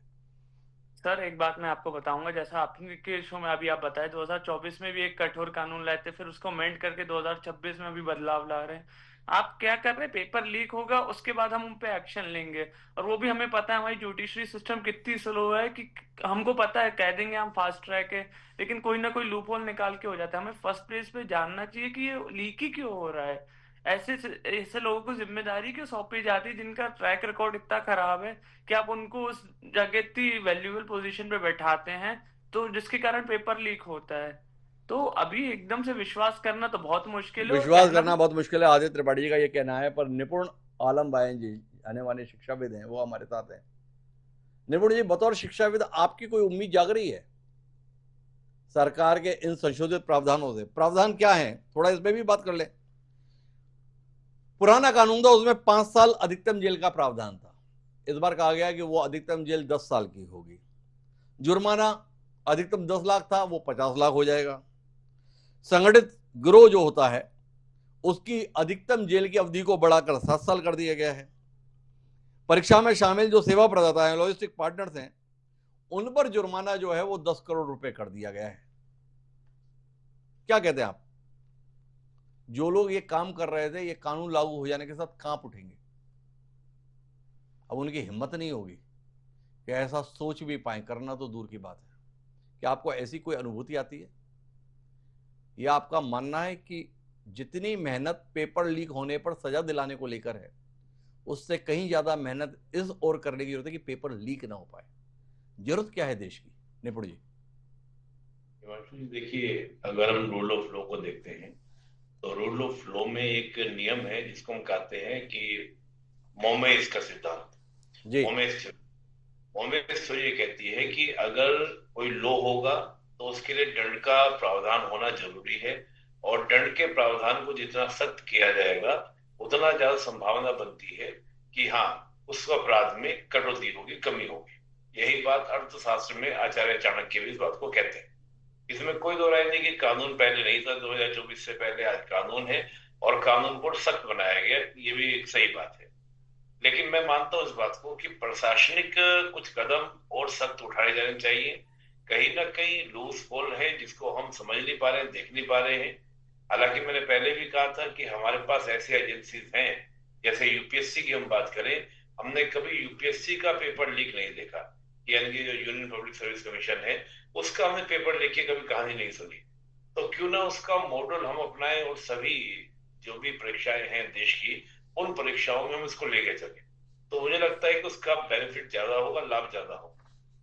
सर, एक बात मैं आपको बताऊंगा। जैसा आपके शो में अभी आप बताए 2024 में भी एक कठोर कानून लाए थे, फिर उसको अमेंड करके 2026 में भी बदलाव ला रहे हैं। आप क्या कर रहे हैं? पेपर लीक होगा, उसके बाद हम उन पे एक्शन लेंगे। और वो भी हमें पता है हमारी जुडिशरी सिस्टम कितनी स्लो है कि हमको पता है कह देंगे हम फास्ट ट्रैक है, लेकिन कोई ना कोई लूप होल निकाल के हो जाता है। हमें फर्स्ट प्लेस पे जानना चाहिए कि ये लीक ही क्यों हो रहा है। ऐसे ऐसे लोगों को जिम्मेदारी क्यों सौंपी जाती है जिनका ट्रैक रिकॉर्ड इतना खराब है कि आप उनको उस जगह इतनी वैल्यूएबल पोजीशन पे बैठाते हैं, तो जिसके कारण पेपर लीक होता है। तो अभी एकदम से विश्वास करना तो बहुत मुश्किल है, और विश्वास कहना करना बहुत मुश्किल है, आदित्य त्रिपाठी जी का ये कहना है। पर निपुण आलम बायन जी, आने वाले शिक्षाविद हैं, वो हमारे साथ हैं। निपुण जी, बतौर शिक्षाविद आपकी कोई उम्मीद जाग रही है सरकार के इन संशोधित प्रावधानों से? प्रावधान क्या है, थोड़ा इसमें भी बात कर ले। पुराना कानून था, उसमें 5 साल अधिकतम जेल का प्रावधान था। इस बार कहा गया कि वो अधिकतम जेल 10 साल की होगी। जुर्माना अधिकतम 10 लाख था, वो 50 लाख हो जाएगा। संगठित गिरोह जो होता है, उसकी अधिकतम जेल की अवधि को बढ़ाकर 7 साल कर दिया गया है। परीक्षा में शामिल जो सेवा प्रदाता हैं, लॉजिस्टिक पार्टनर्स हैं, उन पर जुर्माना जो है वो 10 करोड़ रुपए कर दिया गया है। क्या कहते हैं आप? जो लोग ये काम कर रहे थे, ये कानून लागू हो जाने के साथ कांप उठेंगे। अब उनकी हिम्मत नहीं होगी कि ऐसा सोच भी पाए, करना तो दूर की बात है। क्या आपको ऐसी कोई अनुभूति आती है, या आपका मानना है कि जितनी मेहनत पेपर लीक होने पर सजा दिलाने को लेकर है, उससे कहीं ज्यादा मेहनत इस ओर करने की जरूरत है कि पेपर लीक ना हो पाए? जरूरत क्या है देश की? निपुण जी। हिमांशु जी, देखिए, अगर हम रूल ऑफ लॉ को देखते हैं तो रूल ऑफ लॉ में एक नियम है जिसको हम कहते हैं कि मोमेस का सिद्धांत। जी। मोमेस थ्योरी ये कहती है कि अगर कोई लॉ होगा तो उसके लिए दंड का प्रावधान होना जरूरी है, और दंड के प्रावधान को जितना सख्त किया जाएगा उतना ज्यादा संभावना बनती है कि हाँ, उस अपराध में कटौती होगी, कमी होगी। यही बात अर्थशास्त्र में आचार्य चाणक्य भी इस बात को कहते हैं। इसमें कोई दो राय नहीं कि कानून पहले नहीं था, 2024 से पहले आज कानून है और कानून को सख्त बनाया गया, ये भी एक सही बात है। लेकिन मैं मानता हूं इस बात को कि प्रशासनिक कुछ कदम और सख्त उठाए जाने चाहिए। कहीं ना कहीं लूज होल है जिसको हम समझ नहीं पा रहे हैं, देख नहीं पा रहे हैं। हालांकि मैंने पहले भी कहा था कि हमारे पास ऐसी एजेंसीज हैं, जैसे यूपीएससी की हम बात करें, हमने कभी यूपीएससी का पेपर लीक नहीं देखा, यानी कि जो यूनियन पब्लिक सर्विस कमीशन है उसका हमने पेपर लेके कभी कहानी नहीं सुनी। तो क्यों ना उसका मॉडल हम अपनाएं और सभी जो भी परीक्षाएं हैं देश की, उन परीक्षाओं में हम इसको लेके चले। तो मुझे लगता है कि उसका बेनिफिट ज्यादा होगा, लाभ ज्यादा होगा।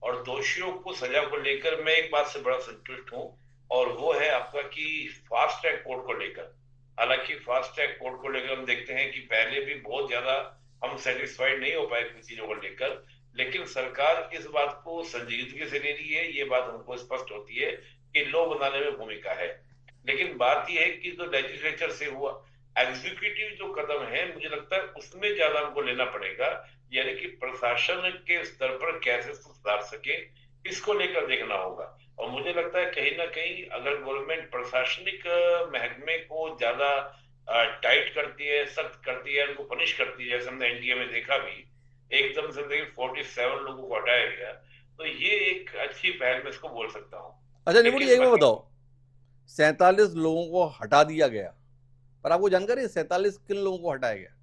और दोषियों को सजा को लेकर मैं एक बात से बड़ा संतुष्ट हूं, और वो है आपका कि फास्ट ट्रैक कोर्ट को लेकर। हालांकि फास्ट ट्रैक कोर्ट को लेकर हम देखते हैं कि पहले भी बहुत ज्यादा हम सेटिस्फाइड नहीं हो पाए कुछ चीजों को लेकर, लेकिन सरकार इस बात को संजीदगी से ले रही है। ये बात हमको स्पष्ट होती है कि लॉ बनाने में भूमिका है। लेकिन बात यह है कि जो लेजिस्लेचर से हुआ एग्जीक्यूटिव जो कदम है, मुझे लगता है उसमें ज्यादा हमको लेना पड़ेगा, यानी कि प्रशासन के स्तर पर कैसे सुधार सके, इसको लेकर देखना होगा। और मुझे लगता है कहीं ना कहीं अगर गवर्नमेंट प्रशासनिक महकमे को ज्यादा टाइट करती है, सख्त करती है, उनको पनिश करती है, जैसे हमने एनडीए में देखा भी, एकदम से 47 लोगों को हटाया गया, तो ये एक अच्छी पहल मैं इसको बोल सकता हूँ। अच्छा निपुण जी, एक बात बताओ, 47 लोगों को हटा दिया गया, पर आपको जानकारी है 47 किन लोगों को हटाया गया?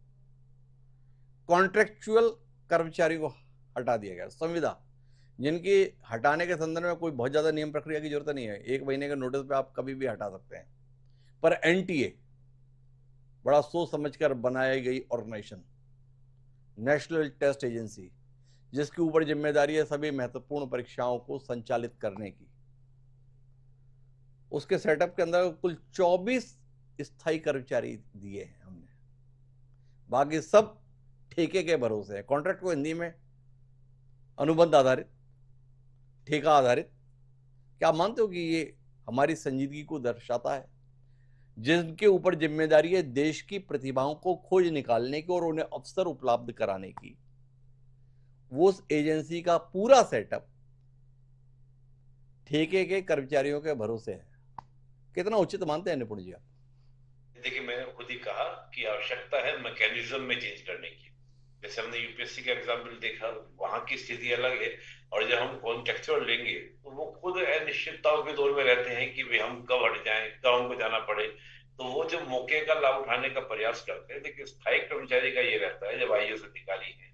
कॉन्ट्रेक्चुअल कर्मचारी को हटा दिया गया, संविदा, जिनकी हटाने के संदर्भ में कोई बहुत ज्यादा नियम प्रक्रिया की जरूरत नहीं है, 1 महीने के नोटिस पे आप कभी भी हटा सकते हैं। पर एनटीए बड़ा सोच समझकर बनाई गई ऑर्गेनाइजेशन, नेशनल टेस्ट एजेंसी, जिसके ऊपर जिम्मेदारी है सभी महत्वपूर्ण परीक्षाओं को संचालित करने की, उसके सेटअप के अंदर कुल 24 स्थायी कर्मचारी दिए हैं हमने, बाकी सब ठेके के भरोसे है। कॉन्ट्रैक्ट को हिंदी में अनुबंध आधारित, ठेका आधारित। क्या मानते हो कि ये हमारी संजीदगी को दर्शाता है? जिनके ऊपर जिम्मेदारी है देश की प्रतिभाओं को खोज निकालने की और उन्हें अवसर उपलब्ध कराने की, वो उस एजेंसी का पूरा सेटअप ठेके के कर्मचारियों के भरोसे है। कितना उचित मानते हैं निपुण जी आप? देखिए, मैंने खुद ही कहा कि आवश्यकता है मैकेनिज्म में चेंज करने की। जैसे हमने यूपीएससी का एग्जाम्पल देखा, वहां की स्थिति अलग है, और जब हम कॉन्ट्रेक्चुअल लेंगे तो वो खुद अनिश्चितताओं के दौर में रहते हैं कि भाई हम कब हट जाएं, कब हमको जाना पड़े। तो वो जो मौके का लाभ उठाने का प्रयास करते हैं, लेकिन स्थायी कर्मचारी का ये रहता है, जब आईएएस अधिकारी है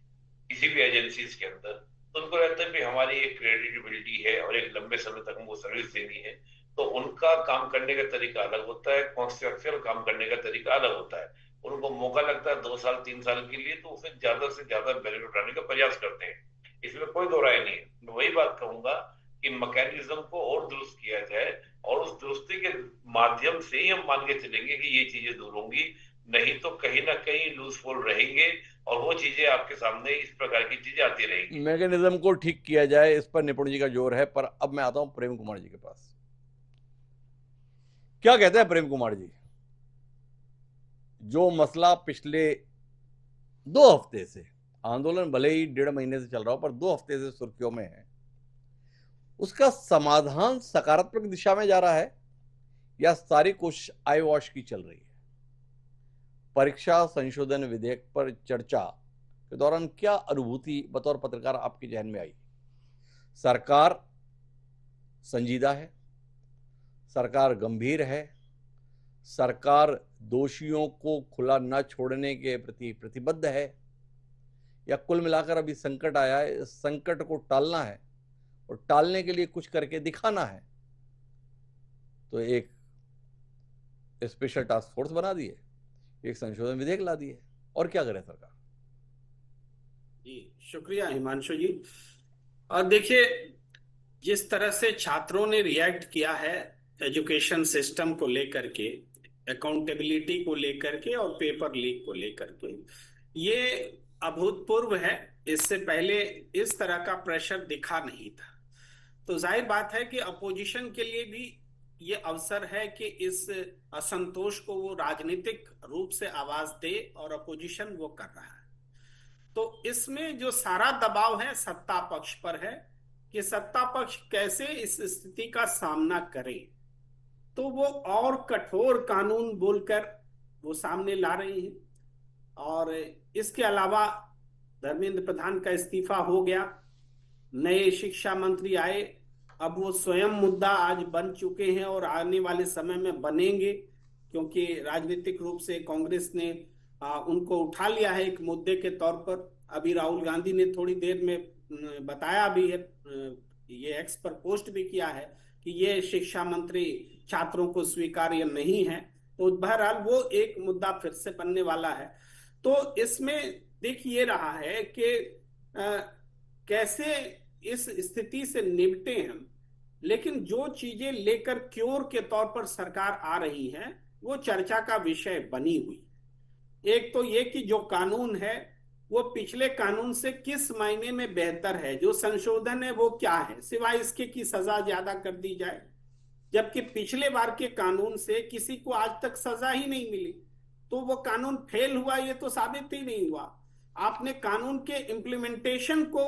किसी भी एजेंसी के अंदर, तो उनको रहता है कि हमारी एक क्रेडिबिलिटी है और एक लंबे समय तक हमको सर्विस देनी है। तो उनका काम करने का तरीका अलग होता है, कॉन्ट्रेक्चुअल काम करने का तरीका अलग होता है। उनको मौका लगता है 2 साल 3 साल के लिए, तो उसे ज्यादा से ज्यादा बेनिफिट उठाने का प्रयास करते हैं। इसमें कोई दो राय नहीं है। मैं वही बात कहूंगा कि मैकेनिज्म को और दुरुस्त किया जाए, और उस दुरुस्ती के माध्यम से ही हम मान के चलेंगे कि ये चीजें दूर होंगी। नहीं तो कहीं ना कहीं लूज होल रहेंगे और वो चीजें आपके सामने इस प्रकार की चीजें आती रहेंगी। मैकेनिज्म को ठीक किया जाए, इस पर निपुण जी का जोर है। पर अब मैं आता हूं प्रेम कुमार जी के पास। क्या कहते हैं प्रेम कुमार जी? जो मसला पिछले 2 हफ्ते से, आंदोलन भले ही 1.5 महीने से चल रहा हो, पर 2 हफ्ते से सुर्खियों में है, उसका समाधान सकारात्मक दिशा में जा रहा है या सारी कोशिश आई वॉश की चल रही है? परीक्षा संशोधन विधेयक पर चर्चा के दौरान क्या अनुभूति बतौर पत्रकार आपके जहन में आई? सरकार संजीदा है, सरकार गंभीर है, सरकार दोषियों को खुला न छोड़ने के प्रति प्रतिबद्ध है, या कुल मिलाकर अभी संकट आया है, इस संकट को टालना है और टालने के लिए कुछ करके दिखाना है, तो एक स्पेशल टास्क फोर्स बना दिए, एक संशोधन विधेयक ला दिए, और क्या करे सरकार? जी शुक्रिया हिमांशु जी। और देखिए, जिस तरह से छात्रों ने रिएक्ट किया है एजुकेशन सिस्टम को लेकर के, अकाउंटेबिलिटी को लेकर के और पेपर लीक को लेकर के, ये अभूतपूर्व है। इससे पहले इस तरह का प्रेशर दिखा नहीं था। तो जाहिर बात है कि अपोजिशन के लिए भी ये अवसर है कि इस असंतोष को वो राजनीतिक रूप से आवाज दे, और अपोजिशन वो कर रहा है। तो इसमें जो सारा दबाव है सत्ता पक्ष पर है कि सत्ता पक्ष कैसे इस स्थिति का सामना करे। तो वो और कठोर कानून बोलकर वो सामने ला रही हैं। और इसके अलावा धर्मेंद्र प्रधान का इस्तीफा हो गया, नए शिक्षा मंत्री आए, अब वो स्वयं मुद्दा आज बन चुके हैं और आने वाले समय में बनेंगे, क्योंकि राजनीतिक रूप से कांग्रेस ने उनको उठा लिया है एक मुद्दे के तौर पर। अभी राहुल गांधी ने थोड़ी देर में बताया भी है, ये एक्स पर पोस्ट भी किया है कि ये शिक्षा मंत्री छात्रों को स्वीकार्य नहीं है। तो बहरहाल वो एक मुद्दा फिर से बनने वाला है। तो इसमें देख ये रहा है कि कैसे इस स्थिति से निपटे हम, लेकिन जो चीजें लेकर क्योर के तौर पर सरकार आ रही है वो चर्चा का विषय बनी हुई। एक तो ये कि जो कानून है वो पिछले कानून से किस मायने में बेहतर है, जो संशोधन है वो क्या है, सिवाय इसके कि सजा ज्यादा कर दी जाए, जबकि पिछले बार के कानून से किसी को आज तक सजा ही नहीं मिली। तो वो कानून फेल हुआ ये तो साबित ही नहीं हुआ। आपने कानून के इम्प्लीमेंटेशन को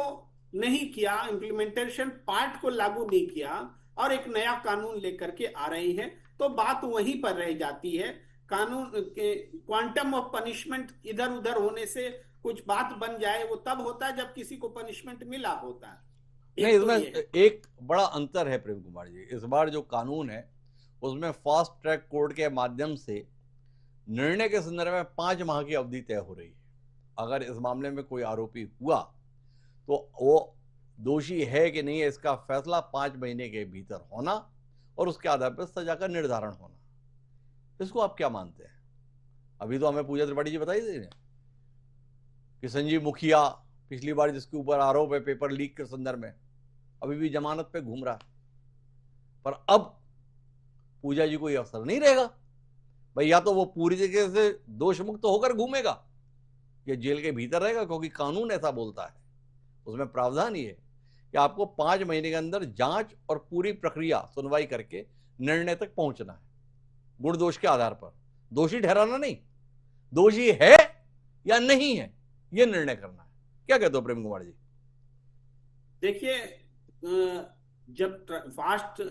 नहीं किया, इम्प्लीमेंटेशन पार्ट को लागू नहीं किया और एक नया कानून लेकर के आ रहे हैं, तो बात वहीं पर रह जाती है। कानून के क्वांटम ऑफ पनिशमेंट इधर उधर होने से कुछ बात बन जाए वो तब होता है जब किसी को पनिशमेंट मिला होता है। नहीं, इसमें एक बड़ा अंतर है प्रेम कुमार जी। इस बार जो कानून है उसमें फास्ट ट्रैक कोर्ट के माध्यम से निर्णय के संदर्भ में 5 माह की अवधि तय हो रही है। अगर इस मामले में कोई आरोपी हुआ तो वो दोषी है कि नहीं है इसका फैसला 5 महीने के भीतर होना और उसके आधार पर सजा का निर्धारण होना। इसको आप क्या मानते हैं? अभी तो हमें पूजा त्रिपाठी जी बताई थी कि संजीव मुखिया पिछली बार जिसके ऊपर आरोप है पेपर लीक के संदर्भ में अभी भी जमानत पे घूम रहा है, पर अब पूजा जी को यह अवसर नहीं रहेगा भाई, या तो वो पूरी तरीके से दोष मुक्त होकर घूमेगा या जेल के भीतर रहेगा, क्योंकि कानून ऐसा बोलता है। उसमें प्रावधान ही है कि आपको 5 महीने के अंदर जांच और पूरी प्रक्रिया सुनवाई करके निर्णय तक पहुंचना है, गुण दोष के आधार पर। दोषी ठहराना नहीं, दोषी है या नहीं है यह निर्णय करना है। क्या कहते हो प्रेम कुमार जी? देखिए, जब फास्ट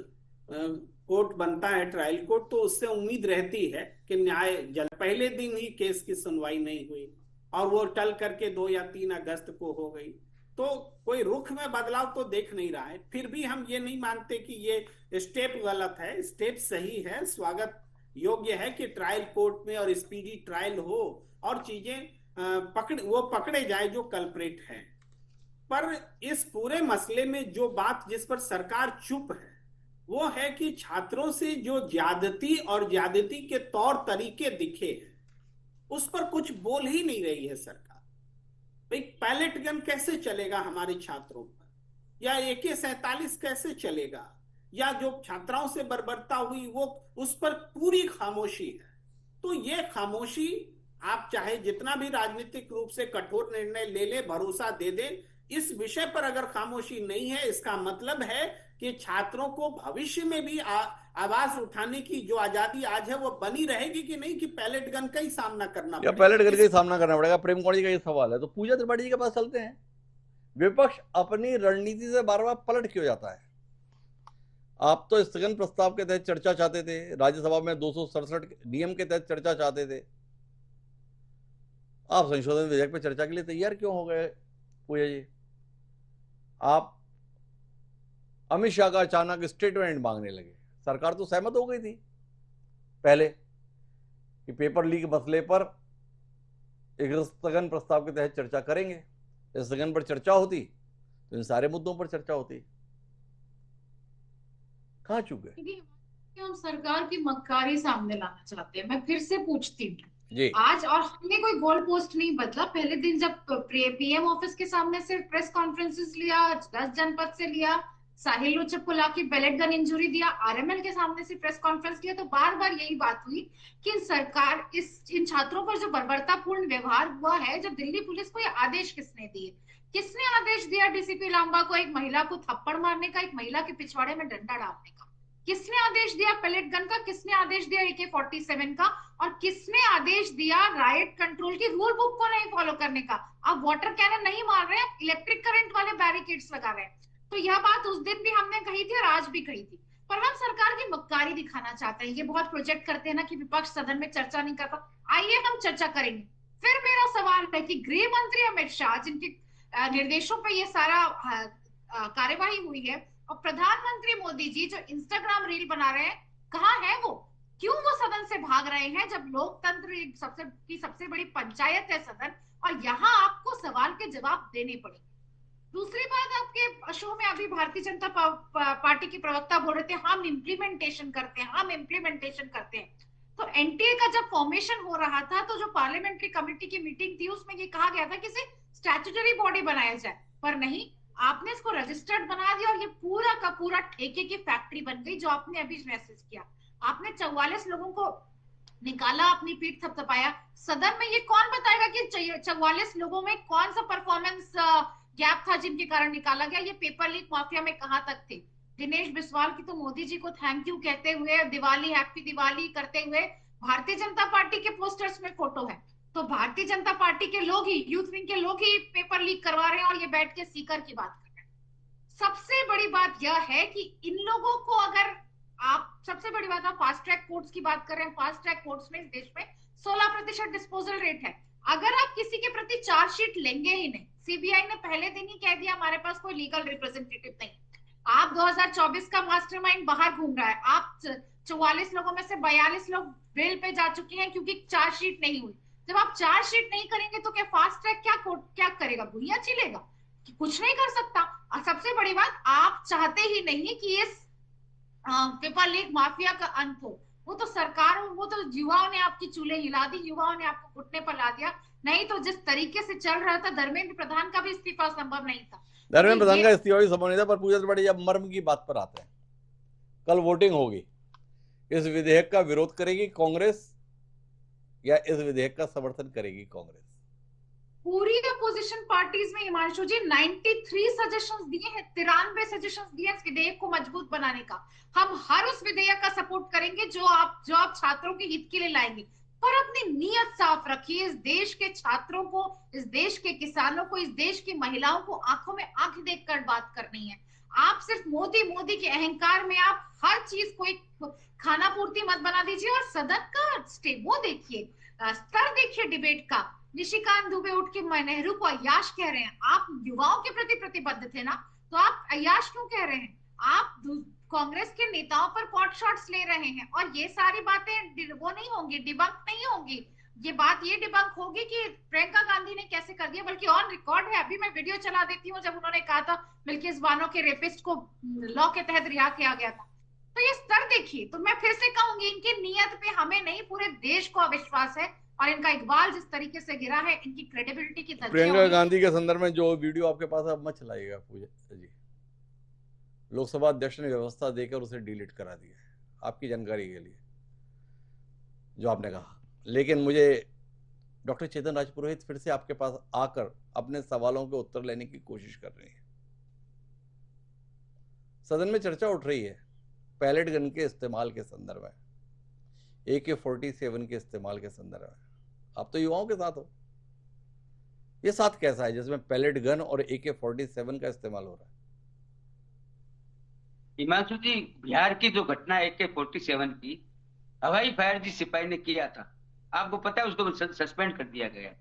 कोर्ट बनता है, ट्रायल कोर्ट, तो उससे उम्मीद रहती है कि न्याय पहले दिन ही केस की सुनवाई नहीं हुई और वो टल करके 2 या 3 अगस्त को हो गई, तो कोई रुख में बदलाव तो देख नहीं रहा है। फिर भी हम ये नहीं मानते कि ये स्टेप गलत है, स्टेप सही है, स्वागत योग्य है कि ट्रायल कोर्ट में और स्पीडी ट्रायल हो और चीजें पकड़े जाए जो कल्प्रेट हैं। पर इस पूरे मसले में जो बात जिस पर सरकार चुप है वो है कि छात्रों से जो ज्यादती और ज्यादती के तौर तरीके दिखे उस पर कुछ बोल ही नहीं रही है सरकार। भाई, पैलेट गन कैसे चलेगा हमारे छात्रों पर, या AK-47 कैसे चलेगा, या जो छात्राओं से बर्बरता हुई वो उस पर पूरी खामोशी है। तो ये खामोशी, आप चाहे जितना भी राजनीतिक रूप से कठोर निर्णय ले ले, भरोसा दे दे, इस विषय पर अगर खामोशी नहीं है, इसका मतलब है कि छात्रों को भविष्य में भी आवाज उठाने की जो आजादी आज है वो बनी रहेगी कि नहीं, कि पैलेट गन का ही सामना करना पड़ेगा। पैलेट गन का ही सामना करना पड़ेगा। प्रेम कुमार जी का ये सवाल है, तो पूजा त्रिपाठी जी के पास चलते हैं। विपक्ष अपनी रणनीति से बार बार पलट क्यों जाता है? आप तो स्थगन प्रस्ताव के तहत चर्चा चाहते थे, राज्यसभा में 267 नियम के तहत चर्चा चाहते थे, आप संशोधन विधेयक पर चर्चा के लिए तैयार क्यों हो गए पूजा जी? आप अमित शाह का अचानक स्टेटमेंट मांगने लगे। सरकार तो सहमत हो गई थी पहले कि पेपर लीक मसले पर एक स्थगन प्रस्ताव के तहत चर्चा करेंगे। स्थगन पर चर्चा होती तो इन सारे मुद्दों पर चर्चा होती। कहां चूक गए? हम सरकार की मक्कारी सामने लाना चाहते हैं। मैं फिर से पूछती हूँ जी, आज, और हमने कोई गोल पोस्ट नहीं बदला। पहले दिन जब PM ऑफिस के सामने से प्रेस कॉन्फ्रेंसेस लिया, 10 जनपद से लिया, साहिल लोचक को लाके बैलेट गन इंजुरी दिया, RML के सामने से प्रेस कॉन्फ्रेंस लिया, तो बार बार यही बात हुई कि सरकार इन छात्रों पर जो बर्बरतापूर्ण व्यवहार हुआ है, जब दिल्ली पुलिस को ये आदेश किसने दिए किसने आदेश दिया डीसीपी लांबा को एक महिला को थप्पड़ मारने का, एक महिला के पिछवाड़े में डंडा डालने का? किसने आदेश दिया पैलेट गन का? किसने आदेश दिया AK-47 का? और किसने आदेश दिया राइट कंट्रोल की रूल बुक को नहीं फॉलो करने का? आप वाटर कैनन नहीं मार रहे हैं, इलेक्ट्रिक करंट वाले बैरिकेड्स लगा रहे हैं। तो यह बात उस दिन भी हमने कही थी और आज भी कही थी, पर हम सरकार की मक्कारी दिखाना चाहते हैं। ये बहुत प्रोजेक्ट करते हैं ना कि विपक्ष सदन में चर्चा नहीं करता। आइए हम चर्चा करेंगे। फिर मेरा सवाल है कि गृह मंत्री अमित शाह, जिनके निर्देशों पे ये सारा कार्यवाही हुई है, और प्रधानमंत्री मोदी जी जो इंस्टाग्राम रील बना रहे हैं, कहाँ है वो? क्यों वो सदन से भाग रहे हैं जब लोकतंत्र सबसे बड़ी पंचायत है सदन, और यहाँ आपको सवाल के जवाब देने पड़े। दूसरी बात, आपके शो में अभी भारतीय जनता पार्टी की प्रवक्ता बोल रहे थे हम इम्प्लीमेंटेशन करते हैं, हम इम्प्लीमेंटेशन करते हैं। तो एनटीए का जब फॉर्मेशन हो रहा था तो जो पार्लियामेंट्री कमेटी की मीटिंग थी उसमें ये कहा गया था कि इसे स्टैट्यूटरी बॉडी बनाया जाए, पर नहीं, आपने इसको रजिस्टर्ड बना दिया और ये पूरा का पूरा ठेके की फैक्ट्री बन गई। जो आपने अभी मैसेज किया, आपने 44 लोगों को निकाला, अपनी पीठ थपथपाया सदन में। ये कौन बताएगा कि 44 लोगों में कौन सा परफॉर्मेंस गैप था जिनके कारण निकाला गया? ये पेपर लीक माफिया में कहां तक थे? दिनेश बिस्वाल की तो मोदी जी को थैंक यू कहते हुए, दिवाली हैप्पी दिवाली करते हुए भारतीय जनता पार्टी के पोस्टर्स में फोटो है। तो भारतीय जनता पार्टी के लोग ही, यूथ विंग के लोग ही पेपर लीक करवा रहे हैं और ये बैठ के सीकर की बात कर रहे हैं। सबसे बड़ी बात यह है कि इन लोगों को, अगर आप, सबसे बड़ी बात, आप फास्ट ट्रैक कोर्ट्स की बात कर रहे हैं। फास्ट ट्रैक कोर्ट्स में इस देश में 16% डिस्पोजल रेट है। अगर आप किसी के प्रति चार्जशीट लेंगे ही नहीं, सीबीआई ने पहले दिन ही कह दिया हमारे पास कोई लीगल रिप्रेजेंटेटिव नहीं, आप 2024 का मास्टरमाइंड बाहर घूम रहा है, आप 44 लोगों में से 42 लोग बेल पे जा चुके हैं क्योंकि चार्जशीट नहीं हुई। जब आप चार्जशीट नहीं करेंगे तो क्या फास्ट ट्रैक क्या करेगा? बुनिया चिलेगा कि कुछ नहीं कर सकता। और सबसे बड़ी बात, आप चाहते ही नहीं कि इस पेपर लीक माफिया का अंत हो। वो तो सरकार, वो तो युवाओं ने आपकी चूल्हे हिला दी, युवाओं ने आपको घुटने पर ला दिया। नहीं तो जिस तरीके से चल रहा था, धर्मेंद्र प्रधान का भी इस्तीफा संभव नहीं था। धर्मेंद्र प्रधान का इस्तीफा भी संभव नहीं था। पर पूजा त्रिपाठी, जब मर्म की बात पर आते हैं, कल वोटिंग होगी, इस विधेयक का विरोध करेगी कांग्रेस या इस विधेयक का समर्थन करेगी कांग्रेस? पूरी अपोजिशन पार्टीज में हिमांशु जी 93 सजेशंस दिए हैं, 93 सजेशंस दिए इस विधेयक को मजबूत बनाने का। हम हर उस विधेयक का सपोर्ट करेंगे जो आप छात्रों के हित के लिए लाएंगे, पर अपनी नीयत साफ रखिए। इस देश के छात्रों को, इस देश के किसानों को, इस देश की महिलाओं को आंखों में आंख देखकर बात करनी है। आप सिर्फ मोदी के अहंकार में आप हर चीज को एक खाना पूर्ति मत बना दीजिए। और सदन का वो देखिए, स्तर देखिए डिबेट का। निशिकांत दुबे उठ के नेहरू को अय्याश कह रहे हैं। आप युवाओं के प्रति प्रतिबद्ध थे ना, तो आप अय्याश क्यों कह रहे हैं? आप कांग्रेस के नेताओं पर पॉट शॉट्स ले रहे हैं, और ये सारी बातें वो नहीं होंगी, डिबंक नहीं होंगी। ये बात ये डिबंक होगी कि प्रियंका गांधी ने कैसे कर दिया, बल्कि ऑन रिकॉर्ड है। अभी मैं वीडियो चला देती हूँ जब उन्होंने कहा था बिल्किस बानो के रेपिस्ट को लॉ के तहत रिहा किया गया था। तो ये स्तर देखिए। तो मैं फिर से कहूंगी, इनकी नीयत पे हमें नहीं, पूरे देश को अविश्वास है। और इनका इकबाल जिस तरीके से गिरा है, इनकी क्रेडिबिलिटी की प्रियंका गांधी के संदर्भ में जो वीडियो आपके पास, अब मत चलाइएगा पूजा जी। लोकसभा अध्यक्ष ने व्यवस्था देकर उसे डिलीट करा दिया है, आपकी जानकारी के लिए जो आपने कहा। लेकिन मुझे डॉक्टर चेतन राजपुरोहित फिर से आपके पास आकर अपने सवालों के उत्तर लेने की कोशिश कर रहे हैं। सदन में चर्चा उठ रही है पैलेट गन के इस्तेमाल के संदर्भ में, AK-47 के इस्तेमाल के संदर्भ में। आप तो युवाओं के साथ हो, ये साथ कैसा है जिसमें पैलेट गन और AK-47 का इस्तेमाल हो रहा है? हिमांशु जी, बिहार की जो घटना AK-47 की, हवाई फायर जिस सिपाही ने किया था, आपको पता है उसको सस्पेंड कर दिया गया है,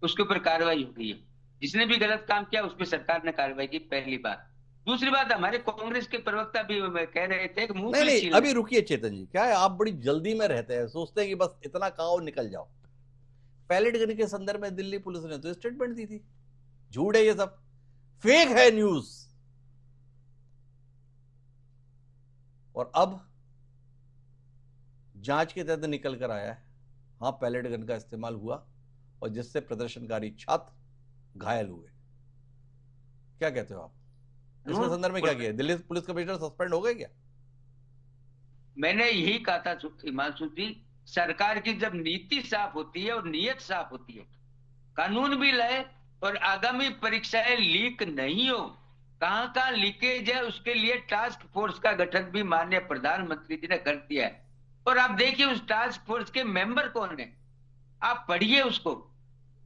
उसके ऊपर कार्रवाई हो गई है। जिसने भी गलत काम किया उस पर सरकार ने कार्रवाई की, पहली बात। दूसरी बात, हमारे कांग्रेस के प्रवक्ता भी कह रहे थे कि मुंह नहीं, अभी रुकिए चेतन जी, क्या है आप बड़ी जल्दी में रहते हैं, सोचते हैं कि बस इतना कहो निकल जाओ। पैलेट गन के संदर्भ में दिल्ली पुलिस ने तो स्टेटमेंट दी थी। झूठ है ये सब, फेक है न्यूज। और अब जांच के तहत निकल कर आया है, हाँ पैलेट गन का इस्तेमाल हुआ और जिससे प्रदर्शनकारी छात्र घायल हुए। क्या कहते हो आप इसके संदर्भ में? क्या किया दिल्ली पुलिस कमिश्नर, सस्पेंड हो गए क्या? मैंने यही कहा था हिमांशु जी, सरकार की जब नीति साफ होती है और नीयत साफ होती है, कानून भी लाए और आगामी परीक्षाएं लीक नहीं हो। कहां कहां लीकेज है उसके लिए टास्क फोर्स का गठन भी माननीय प्रधानमंत्री जी ने कर दिया है। और आप देखिए उस टास्क फोर्स के मेंबर कौन है, आप पढ़िए उसको।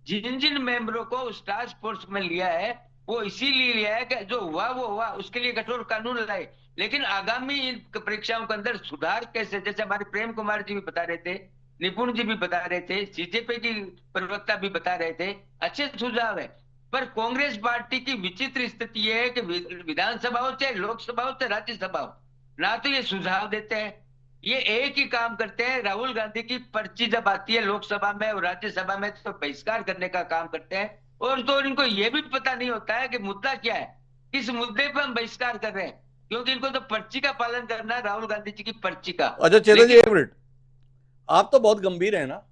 जिन जिन मेंबरों को उस टास्क फोर्स में लिया है वो इसीलिए लिया है कि जो हुआ वो हुआ, उसके लिए कठोर कानून लाए। लेकिन आगामी इन परीक्षाओं के अंदर सुधार कैसे, जैसे हमारे प्रेम कुमार जी भी बता रहे थे, निपुण जी भी बता रहे थे, सीजेपी की प्रवक्ता भी बता रहे थे, अच्छे सुझाव है। पर कांग्रेस पार्टी की विचित्र स्थिति यह है कि विधानसभा हो चाहे लोकसभा हो चाहे राज्यसभा हो, ना तो ये सुझाव देते हैं, ये एक ही काम करते हैं, राहुल गांधी की पर्ची जब आती है लोकसभा में और राज्यसभा में तो बहिष्कार करने का काम करते हैं। और तो इनको ये भी पता नहीं होता है कि मुद्दा क्या है, किस मुद्दे पर हम बहिष्कार कर रहे हैं, क्योंकि इनको तो पर्ची का पालन करना है, राहुल गांधी जी की पर्ची का। अच्छा चेतन जी, एक मिनट, आप तो बहुत गंभीर हैं ना,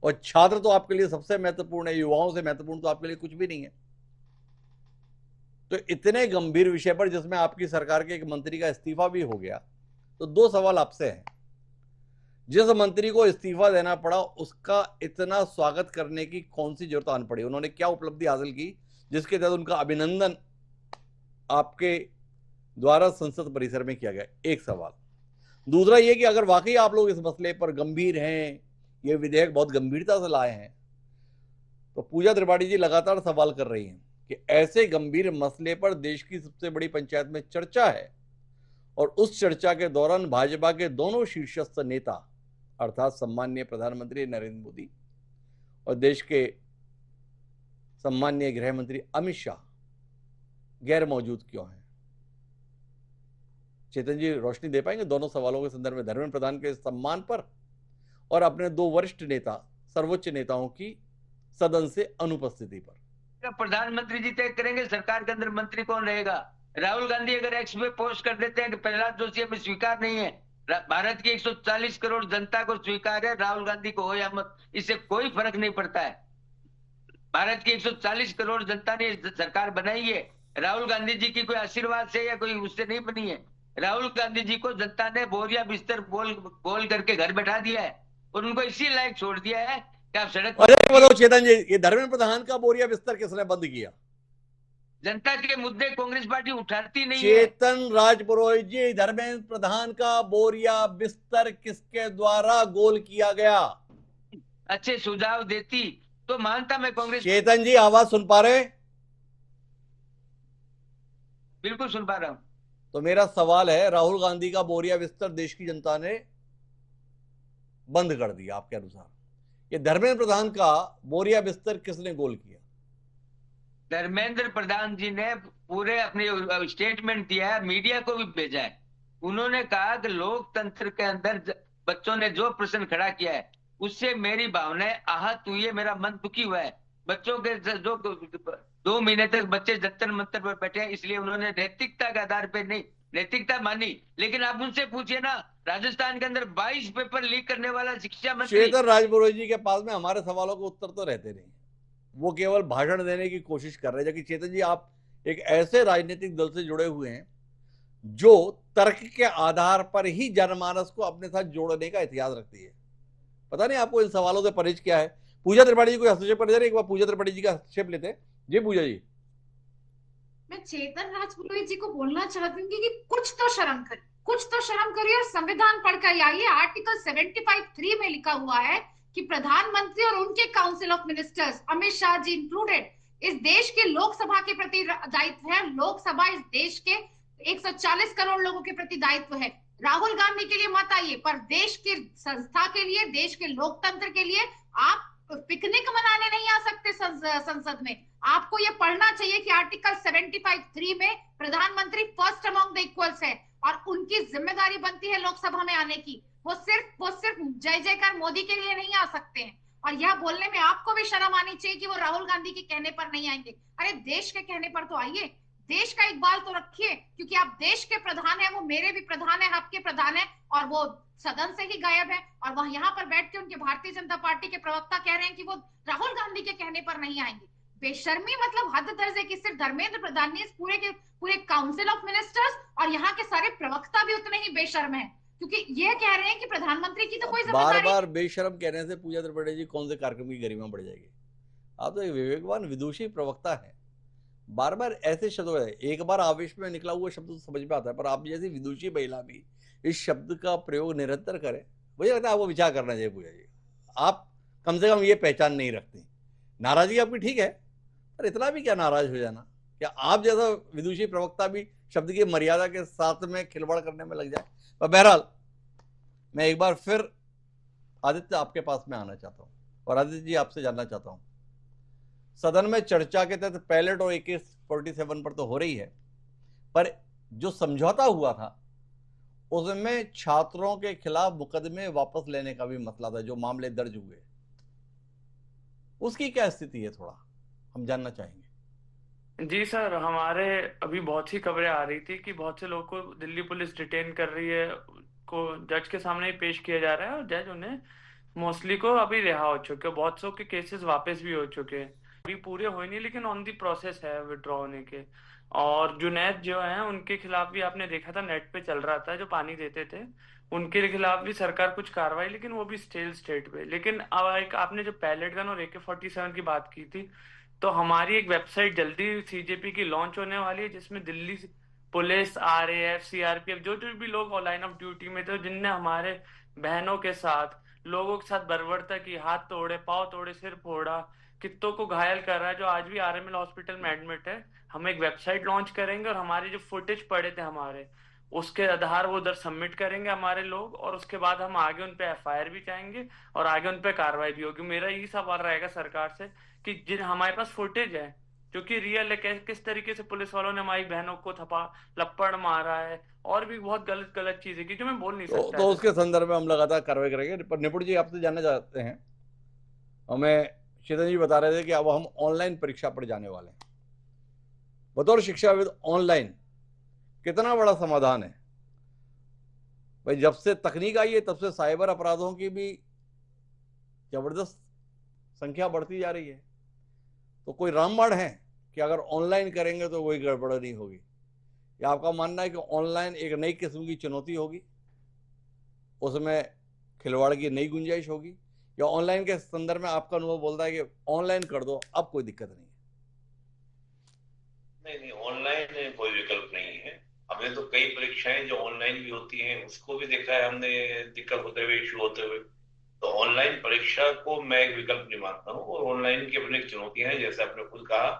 और छात्र तो आपके लिए सबसे महत्वपूर्ण है, युवाओं से महत्वपूर्ण तो आपके लिए कुछ भी नहीं है। तो इतने गंभीर विषय पर जिसमें आपकी सरकार के एक मंत्री का इस्तीफा भी हो गया, तो दो सवाल आपसे हैं। जिस मंत्री को इस्तीफा देना पड़ा उसका इतना स्वागत करने की कौन सी जरूरत आन पड़ी? उन्होंने क्या उपलब्धि हासिल की जिसके तहत उनका अभिनंदन आपके द्वारा संसद परिसर में किया गया? एक सवाल। दूसरा यह कि अगर वाकई आप लोग इस मसले पर गंभीर हैं, ये विधेयक बहुत गंभीरता से लाए हैं, तो पूजा त्रिपाठी जी लगातार सवाल कर रही हैं कि ऐसे गंभीर मसले पर देश की सबसे बड़ी पंचायत में चर्चा है और उस चर्चा के दौरान भाजपा के दोनों शीर्षस्थ नेता अर्थात सम्माननीय प्रधानमंत्री नरेंद्र मोदी और देश के सम्माननीय गृह मंत्री अमित शाह गैर मौजूद क्यों हैं? चेतन जी रोशनी दे पाएंगे दोनों सवालों के संदर्भ में, धर्मेंद्र प्रधान के सम्मान पर और अपने दो वरिष्ठ नेता, सर्वोच्च नेताओं की सदन से अनुपस्थिति पर? प्रधानमंत्री जी तय करेंगे सरकार के अंदर मंत्री कौन रहेगा। राहुल गांधी अगर एक्स पे पोस्ट कर देते हैं कि प्रहलाद जोशी हमें स्वीकार नहीं है, भारत की 140 करोड़ जनता को स्वीकार है, राहुल गांधी को हो या मत, इससे कोई फर्क नहीं पड़ता है। भारत की 140 करोड़ जनता ने सरकार बनाई है, राहुल गांधी जी की कोई आशीर्वाद से या कोई उससे नहीं बनी है। राहुल गांधी जी को जनता ने बोरिया बिस्तर बोल करके घर बैठा दिया है और उनको इसी लायक छोड़ दिया है कि आप सड़क बताओ चेतन जी, ये धर्मेंद्र प्रधान का बोरिया बिस्तर किसने बंद किया? जनता के मुद्दे कांग्रेस पार्टी उठाती नहीं है। चेतन राजपुरोहित जी, धर्मेंद्र प्रधान का बोरिया बिस्तर किसके द्वारा गोल किया गया? अच्छे सुझाव देती तो मानता मैं कांग्रेस। चेतन जी आवाज सुन पा रहे? बिल्कुल सुन पा रहा हूं। तो मेरा सवाल है, राहुल गांधी का बोरिया बिस्तर देश की जनता ने बंद कर दिया आपके अनुसार, ये धर्मेंद्र प्रधान का बोरिया बिस्तर किसने गोल किया? धर्मेंद्र प्रधान जी ने पूरे अपने स्टेटमेंट दिया है, मीडिया को भी भेजा है। उन्होंने कहा कि लोकतंत्र के अंदर बच्चों ने जो प्रश्न खड़ा किया है उससे मेरी भावनाएं आहत हुई है, मेरा मन दुखी हुआ है। बच्चों के जो 2 महीने तक बच्चे जंतर मंतर पर बैठे हैं, इसलिए उन्होंने नैतिकता के आधार पर नहीं नैतिकता मानी। लेकिन आप उनसे पूछिए ना, राजस्थान के अंदर 22 पेपर लीक करने वाला शिक्षा मंत्री। चेतन राजपुरोहित जी के पास में हमारे सवालों के उत्तर तो रहते नहीं, वो केवल भाषण देने की कोशिश कर रहे हैं। जबकि चेतन जी आप एक ऐसे राजनीतिक दल से जुड़े हुए हैं जो तर्क के आधार पर ही जनमानस को अपने साथ जोड़ने का इतिहास रखती है। पता नहीं आपको इन सवालों से परहेज क्या है? पूजा त्रिपाठी जी को हस्तक्षेप कर, एक बार पूजा त्रिपाठी जी का हस्तक्षेप लेते हैं। जी पूजा जी। मैं चेतन राजपुरोहित जी को बोलना चाहती हूँ कि कुछ तो शर्म करिए, कुछ तो शर्म करिए और संविधान पढ़कर आइए। आर्टिकल 75(3) में लिखा हुआ है कि प्रधानमंत्री और उनके council of ministers, Amit Shah ji included, इस देश के लोकसभा के प्रति दायित्व है। लोकसभा इस देश के 140 करोड़ लोगों के प्रति दायित्व है। राहुल गांधी के लिए मत आइए, पर देश की संस्था के लिए, देश के लोकतंत्र के लिए आप पिकनिक मनाने नहीं आ सकते संसद में। आपको ये पढ़ना चाहिए कि आर्टिकल 75(3) में प्रधानमंत्री फर्स्ट अमंग द इक्वल्स है और उनकी जिम्मेदारी बनती है लोकसभा में आने की। वो सिर्फ जय जयकार मोदी के लिए नहीं आ सकते हैं। और यह बोलने में आपको भी शर्म आनी चाहिए कि वो राहुल गांधी के कहने पर नहीं आएंगे। अरे देश के कहने पर तो आइए, देश का इकबाल तो रखिए, क्योंकि आप देश के प्रधान हैं, वो मेरे भी प्रधान है, आपके प्रधान है, और वो सदन से ही गायब है। और वह यहाँ पर बैठ के उनके भारतीय जनता पार्टी के प्रवक्ता कह रहे हैं कि वो राहुल गांधी के कहने पर नहीं आएंगे। बेशर्मी मतलब हद दर्जे की। सिर्फ धर्मेंद्र प्रधान नहीं, पूरे के पूरे काउंसिल ऑफ मिनिस्टर्स और यहाँ के सारे प्रवक्ता भी उतने ही बेशर्म हैं, क्योंकि ये कह रहे हैं कि प्रधानमंत्री की तो कोई बार जिम्मेदारी। बार बेशर्म कहने से पूजा त्रिपाठी जी कौन से कार्यक्रम की गरिमा बढ़ जाएगी? आप तो एक विवेकवान विदुषी प्रवक्ता हैं, बार बार ऐसे शब्द, एक बार आवेश में निकला हुआ शब्द तो समझ में आता है, पर आप जैसी विदुषी महिला भी इस शब्द का प्रयोग निरंतर करें, मुझे लगता है आपको विचार करना चाहिए पूजा जी। आप कम से कम ये पहचान नहीं रखती। नाराजगी आपकी ठीक है, पर इतना भी क्या नाराज हो जाना, क्या आप जैसा विदुषी प्रवक्ता भी शब्द की मर्यादा के साथ में खिलवाड़ करने में लग जाए। पर बहरहाल मैं एक बार फिर आदित्य आपके पास में आना चाहता हूं और आदित्य जी आपसे जानना चाहता हूं, सदन में चर्चा के तहत पैलेट और AK-47 पर तो हो रही है, पर जो समझौता हुआ था उसमें छात्रों के खिलाफ मुकदमे वापस लेने का भी मसला था, जो मामले दर्ज हुए, उसकी क्या स्थिति है, थोड़ा हम जानना चाहेंगे। जी सर, हमारे अभी बहुत सी खबरें आ रही थी कि बहुत से लोगों को दिल्ली पुलिस डिटेन कर रही है, को जज के सामने ही पेश किया जा रहा है और जज उन्हें मोस्टली को अभी रिहा हो चुके हैं, बहुत सौ के केसेस वापस भी हो चुके हैं, अभी पूरे हुए नहीं लेकिन ऑन दी प्रोसेस है विड्रॉ होने के। और जुनैद जो है उनके खिलाफ भी आपने देखा था, नेट पे चल रहा था, जो पानी देते थे उनके खिलाफ भी सरकार कुछ कार्रवाई, लेकिन वो भी स्टेल स्टेट पे। लेकिन अब एक आपने जो पैलेट गन और AK-47 की बात की थी, तो हमारी एक वेबसाइट जल्दी CJP की लॉन्च होने वाली है, जिसमें दिल्ली पुलिस, RAF, CRPF जो जो भी लोग लाइन ऑफ ड्यूटी में थे, जिनने हमारे बहनों के साथ, लोगों के साथ बर्बरता की, हाथ तोड़े, पांव तोड़े, सिर फोड़ा, कित्तों को घायल कर रहा है, जो आज भी RML हॉस्पिटल में एडमिट है। हम एक वेबसाइट लॉन्च करेंगे और हमारे जो फुटेज पड़े थे हमारे, उसके आधार वो उधर सबमिट करेंगे हमारे लोग, और उसके बाद हम आगे उन पे FIR भी चाहेंगे और आगे उन पे कार्रवाई भी होगी। मेरा यही सवाल रहेगा सरकार से कि जिन हमारे पास फुटेज है जो कि रियल है, किस तरीके से पुलिस वालों ने हमारी बहनों को लपड़ मारा है, और भी बहुत गलत गलत चीजें की जो मैं बोल नहीं सकता। तो उसके संदर्भ में हम लगातार कार्रवाई करेंगे। पर निपुण जी आपसे जानना चाहते हैं, हमें चेतन जी बता रहे थे कि अब हम ऑनलाइन परीक्षा पर जाने वाले हैं, बतौर शिक्षाविद ऑनलाइन कितना बड़ा समाधान है भाई। जब से तकनीक आई है तब से साइबर अपराधों की भी जबरदस्त संख्या बढ़ती जा रही है, तो कोई रामबाण है कि अगर ऑनलाइन करेंगे तो कोई गड़बड़ नहीं होगी, या आपका मानना है कि ऑनलाइन एक नई किस्म की चुनौती होगी, उसमें खिलवाड़ की नई गुंजाइश होगी, या ऑनलाइन के संदर्भ में आपका अनुभव बोलता है कि ऑनलाइन कर दो अब कोई दिक्कत नहीं है? नहीं, ऑनलाइन कोई विकल्प नहीं है। हमने तो कई परीक्षाएं जो ऑनलाइन भी होती हैं उसको भी देखा है हमने, दिक्कत होते हुए, इशू होते हुए। तो ऑनलाइन परीक्षा को मैं एक विकल्प नहीं मानता हूँ, और ऑनलाइन की अपनी चुनौतियां हैं, जैसे आपने खुद कहा,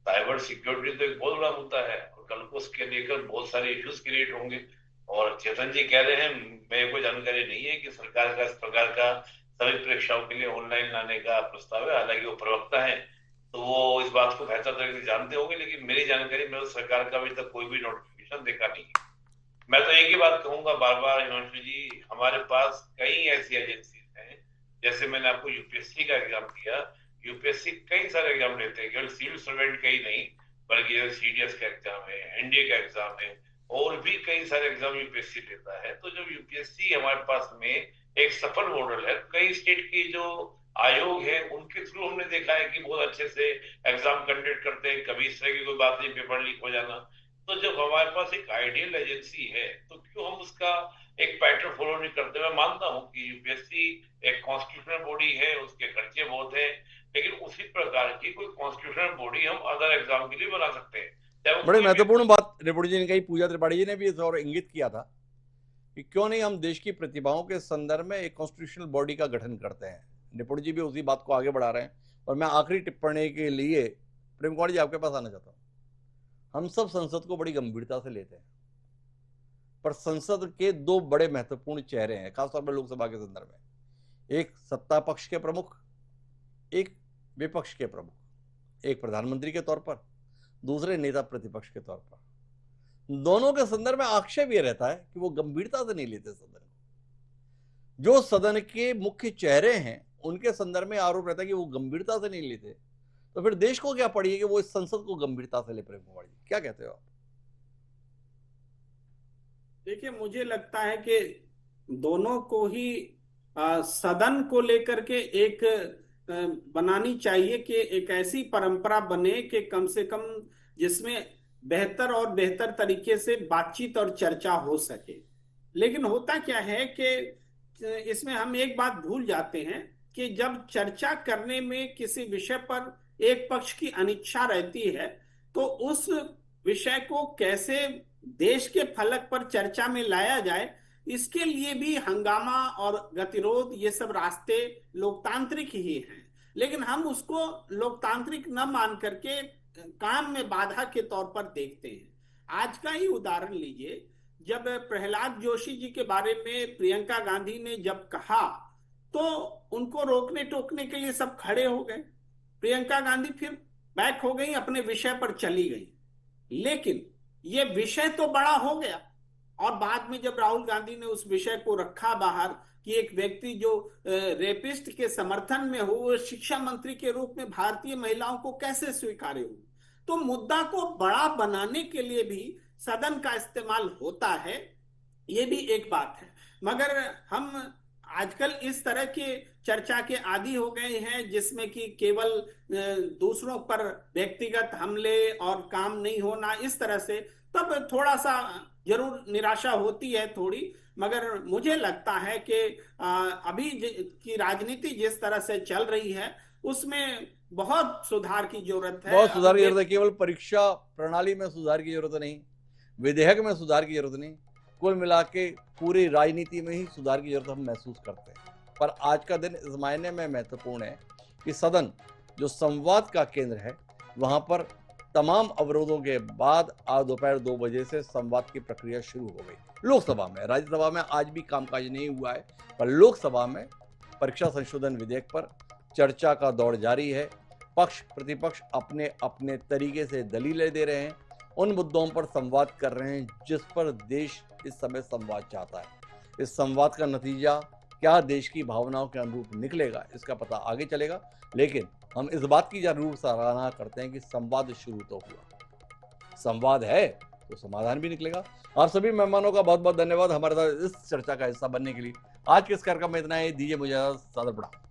साइबर सिक्योरिटी तो एक बहुत बड़ा मुद्दा है, और कल को उसके लेकर बहुत सारे इश्यूज क्रिएट होंगे। और चेतन जी कह रहे हैं, मेरे को जानकारी नहीं है कि सरकार का इस प्रकार का सभी परीक्षाओं के लिए ऑनलाइन लाने का प्रस्ताव है। हालांकि वो प्रवक्ता है तो वो इस बात को बेहतर तरीके से जानते होंगे, लेकिन मेरी जानकारी में सरकार का अभी तक कोई भी नोटिफिकेशन देखा नहीं है। मैं तो एक ही बात कहूंगा बार बार, हिमांशु जी, हमारे पास कई ऐसी एजेंसी हैं, जैसे मैंने आपको UPSC का एग्जाम दिया, UPSC कई सारे एग्जाम लेते हैं, केवल सिविल सर्वेंट का ही नहीं, बल्कि CDS का एग्जाम है, NDA का एग्जाम है, और भी कई सारे एग्जाम UPSC लेता है। तो जब UPSC हमारे पास में एक सफल मॉडल है, कई स्टेट की जो आयोग है उनके थ्रू हमने देखा है कि बहुत अच्छे से एग्जाम कंडक्ट करते हैं, कभी इस तरह की कोई बात नहीं, पेपर लीक हो जाना। तो जब हमारे पास एक आइडियल एजेंसी है तो क्यों हम उसका एक पैटर्न फॉलो नहीं करते? मैं मानता हूं कि UPSC एक कॉन्स्टिट्यूशनल बॉडी है, उसके खर्चे बहुत है, लेकिन उसी प्रकार की कोई कॉन्स्टिट्यूशनल बॉडी हम अदर एग्जाम के लिए बना सकते हैं। बड़ी महत्वपूर्ण बात रिपोर्ट जी ने कही, पूजा त्रिपाठी जी ने भी इस और इंगित किया था कि क्यों नहीं हम देश की प्रतिभाओं के संदर्भ में एक कॉन्स्टिट्यूशनल बॉडी का गठन करते हैं। निपुण जी भी उसी बात को आगे बढ़ा रहे हैं, और मैं आखिरी टिप्पणी के लिए प्रेम कुमार जी आपके पास आना चाहता हूं। हम सब संसद को बड़ी गंभीरता से लेते हैं, पर संसद के दो बड़े महत्वपूर्ण चेहरे हैं, खासतौर पर लोकसभा के संदर्भ में, एक सत्ता पक्ष के प्रमुख, एक विपक्ष के प्रमुख, एक प्रधानमंत्री के तौर पर, दूसरे नेता प्रतिपक्ष के तौर पर। दोनों के संदर्भ में आक्षेप यह रहता है कि वो गंभीरता से नहीं लेते सदन को। जो सदन के मुख्य चेहरे हैं उनके संदर्भ में आरोप रहता है कि वो गंभीरता से नहीं लेते, तो फिर देश को क्या पड़ी है कि वो इस संसद को गंभीरता से ले? प्रेम कुमार जी क्या कहते हो आप? देखिए, मुझे लगता है कि दोनों को ही सदन को लेकर के एक बनानी चाहिए कि एक ऐसी परंपरा बने कि कम से कम जिसमें बेहतर और बेहतर तरीके से बातचीत और चर्चा हो सके। लेकिन होता क्या है कि इसमें हम एक बात भूल जाते हैं कि जब चर्चा करने में किसी विषय पर एक पक्ष की अनिच्छा रहती है, तो उस विषय को कैसे देश के फलक पर चर्चा में लाया जाए, इसके लिए भी हंगामा और गतिरोध, ये सब रास्ते लोकतांत्रिक ही हैं। लेकिन हम उसको लोकतांत्रिक न मान करके काम में बाधा के तौर पर देखते हैं। आज का ही उदाहरण लीजिए, जब प्रहलाद जोशी जी के बारे में प्रियंका गांधी ने जब कहा, तो उनको रोकने टोकने के लिए सब खड़े हो गए। प्रियंका गांधी फिर बैक हो गई, अपने विषय पर चली गई। लेकिन ये विषय तो बड़ा हो गया, और बाद में जब राहुल गांधी ने उस विषय को रखा बाहर कि एक व्यक्ति जो रेपिस्ट के समर्थन में हो, वो शिक्षा मंत्री के रूप में भारतीय महिलाओं को कैसे स्वीकारे हो, तो मुद्दा को बड़ा बनाने के लिए भी सदन का इस्तेमाल होता है। ये भी एक बात है। मगर हम आजकल इस तरह के चर्चा के आदी हो गए हैं, जिसमें कि केवल दूसरों पर व्यक्तिगत हमले और काम नहीं होना, इस तरह से, तब थोड़ा सा जरूर निराशा होती है थोड़ी। मगर मुझे लगता है कि अभी की राजनीति जिस तरह से चल रही है, उसमें बहुत सुधार की जरूरत है। बहुत सुधार की जरूरत है। केवल परीक्षा प्रणाली में सुधार की जरूरत नहीं, विधेयक में सुधार की जरूरत नहीं, कुल मिला के पूरी राजनीति में ही सुधार की जरूरत हम महसूस करते हैं। पर आज का दिन इस मायने में महत्वपूर्ण है कि सदन जो संवाद का केंद्र है, वहां पर तमाम अवरोधों के बाद आज दोपहर 2 बजे से संवाद की प्रक्रिया शुरू हो गई। लोकसभा में, राज्यसभा में आज भी कामकाज नहीं हुआ है, पर लोकसभा में परीक्षा संशोधन विधेयक पर चर्चा का दौर जारी है। पक्ष प्रतिपक्ष अपने अपने तरीके से दलीलें दे रहे हैं, उन मुद्दों पर संवाद कर रहे हैं जिस पर देश इस समय संवाद चाहता है। इस संवाद का नतीजा क्या देश की भावनाओं के अनुरूप निकलेगा, इसका पता आगे चलेगा। लेकिन हम इस बात की जरूर सराहना करते हैं कि संवाद शुरू तो हुआ, संवाद है तो समाधान भी निकलेगा। आप सभी मेहमानों का बहुत बहुत धन्यवाद हमारे साथ इस चर्चा का हिस्सा बनने के लिए। आज के इस कार्यक्रम में इतना ही, दीजिए मुझे सादर प्रणाम।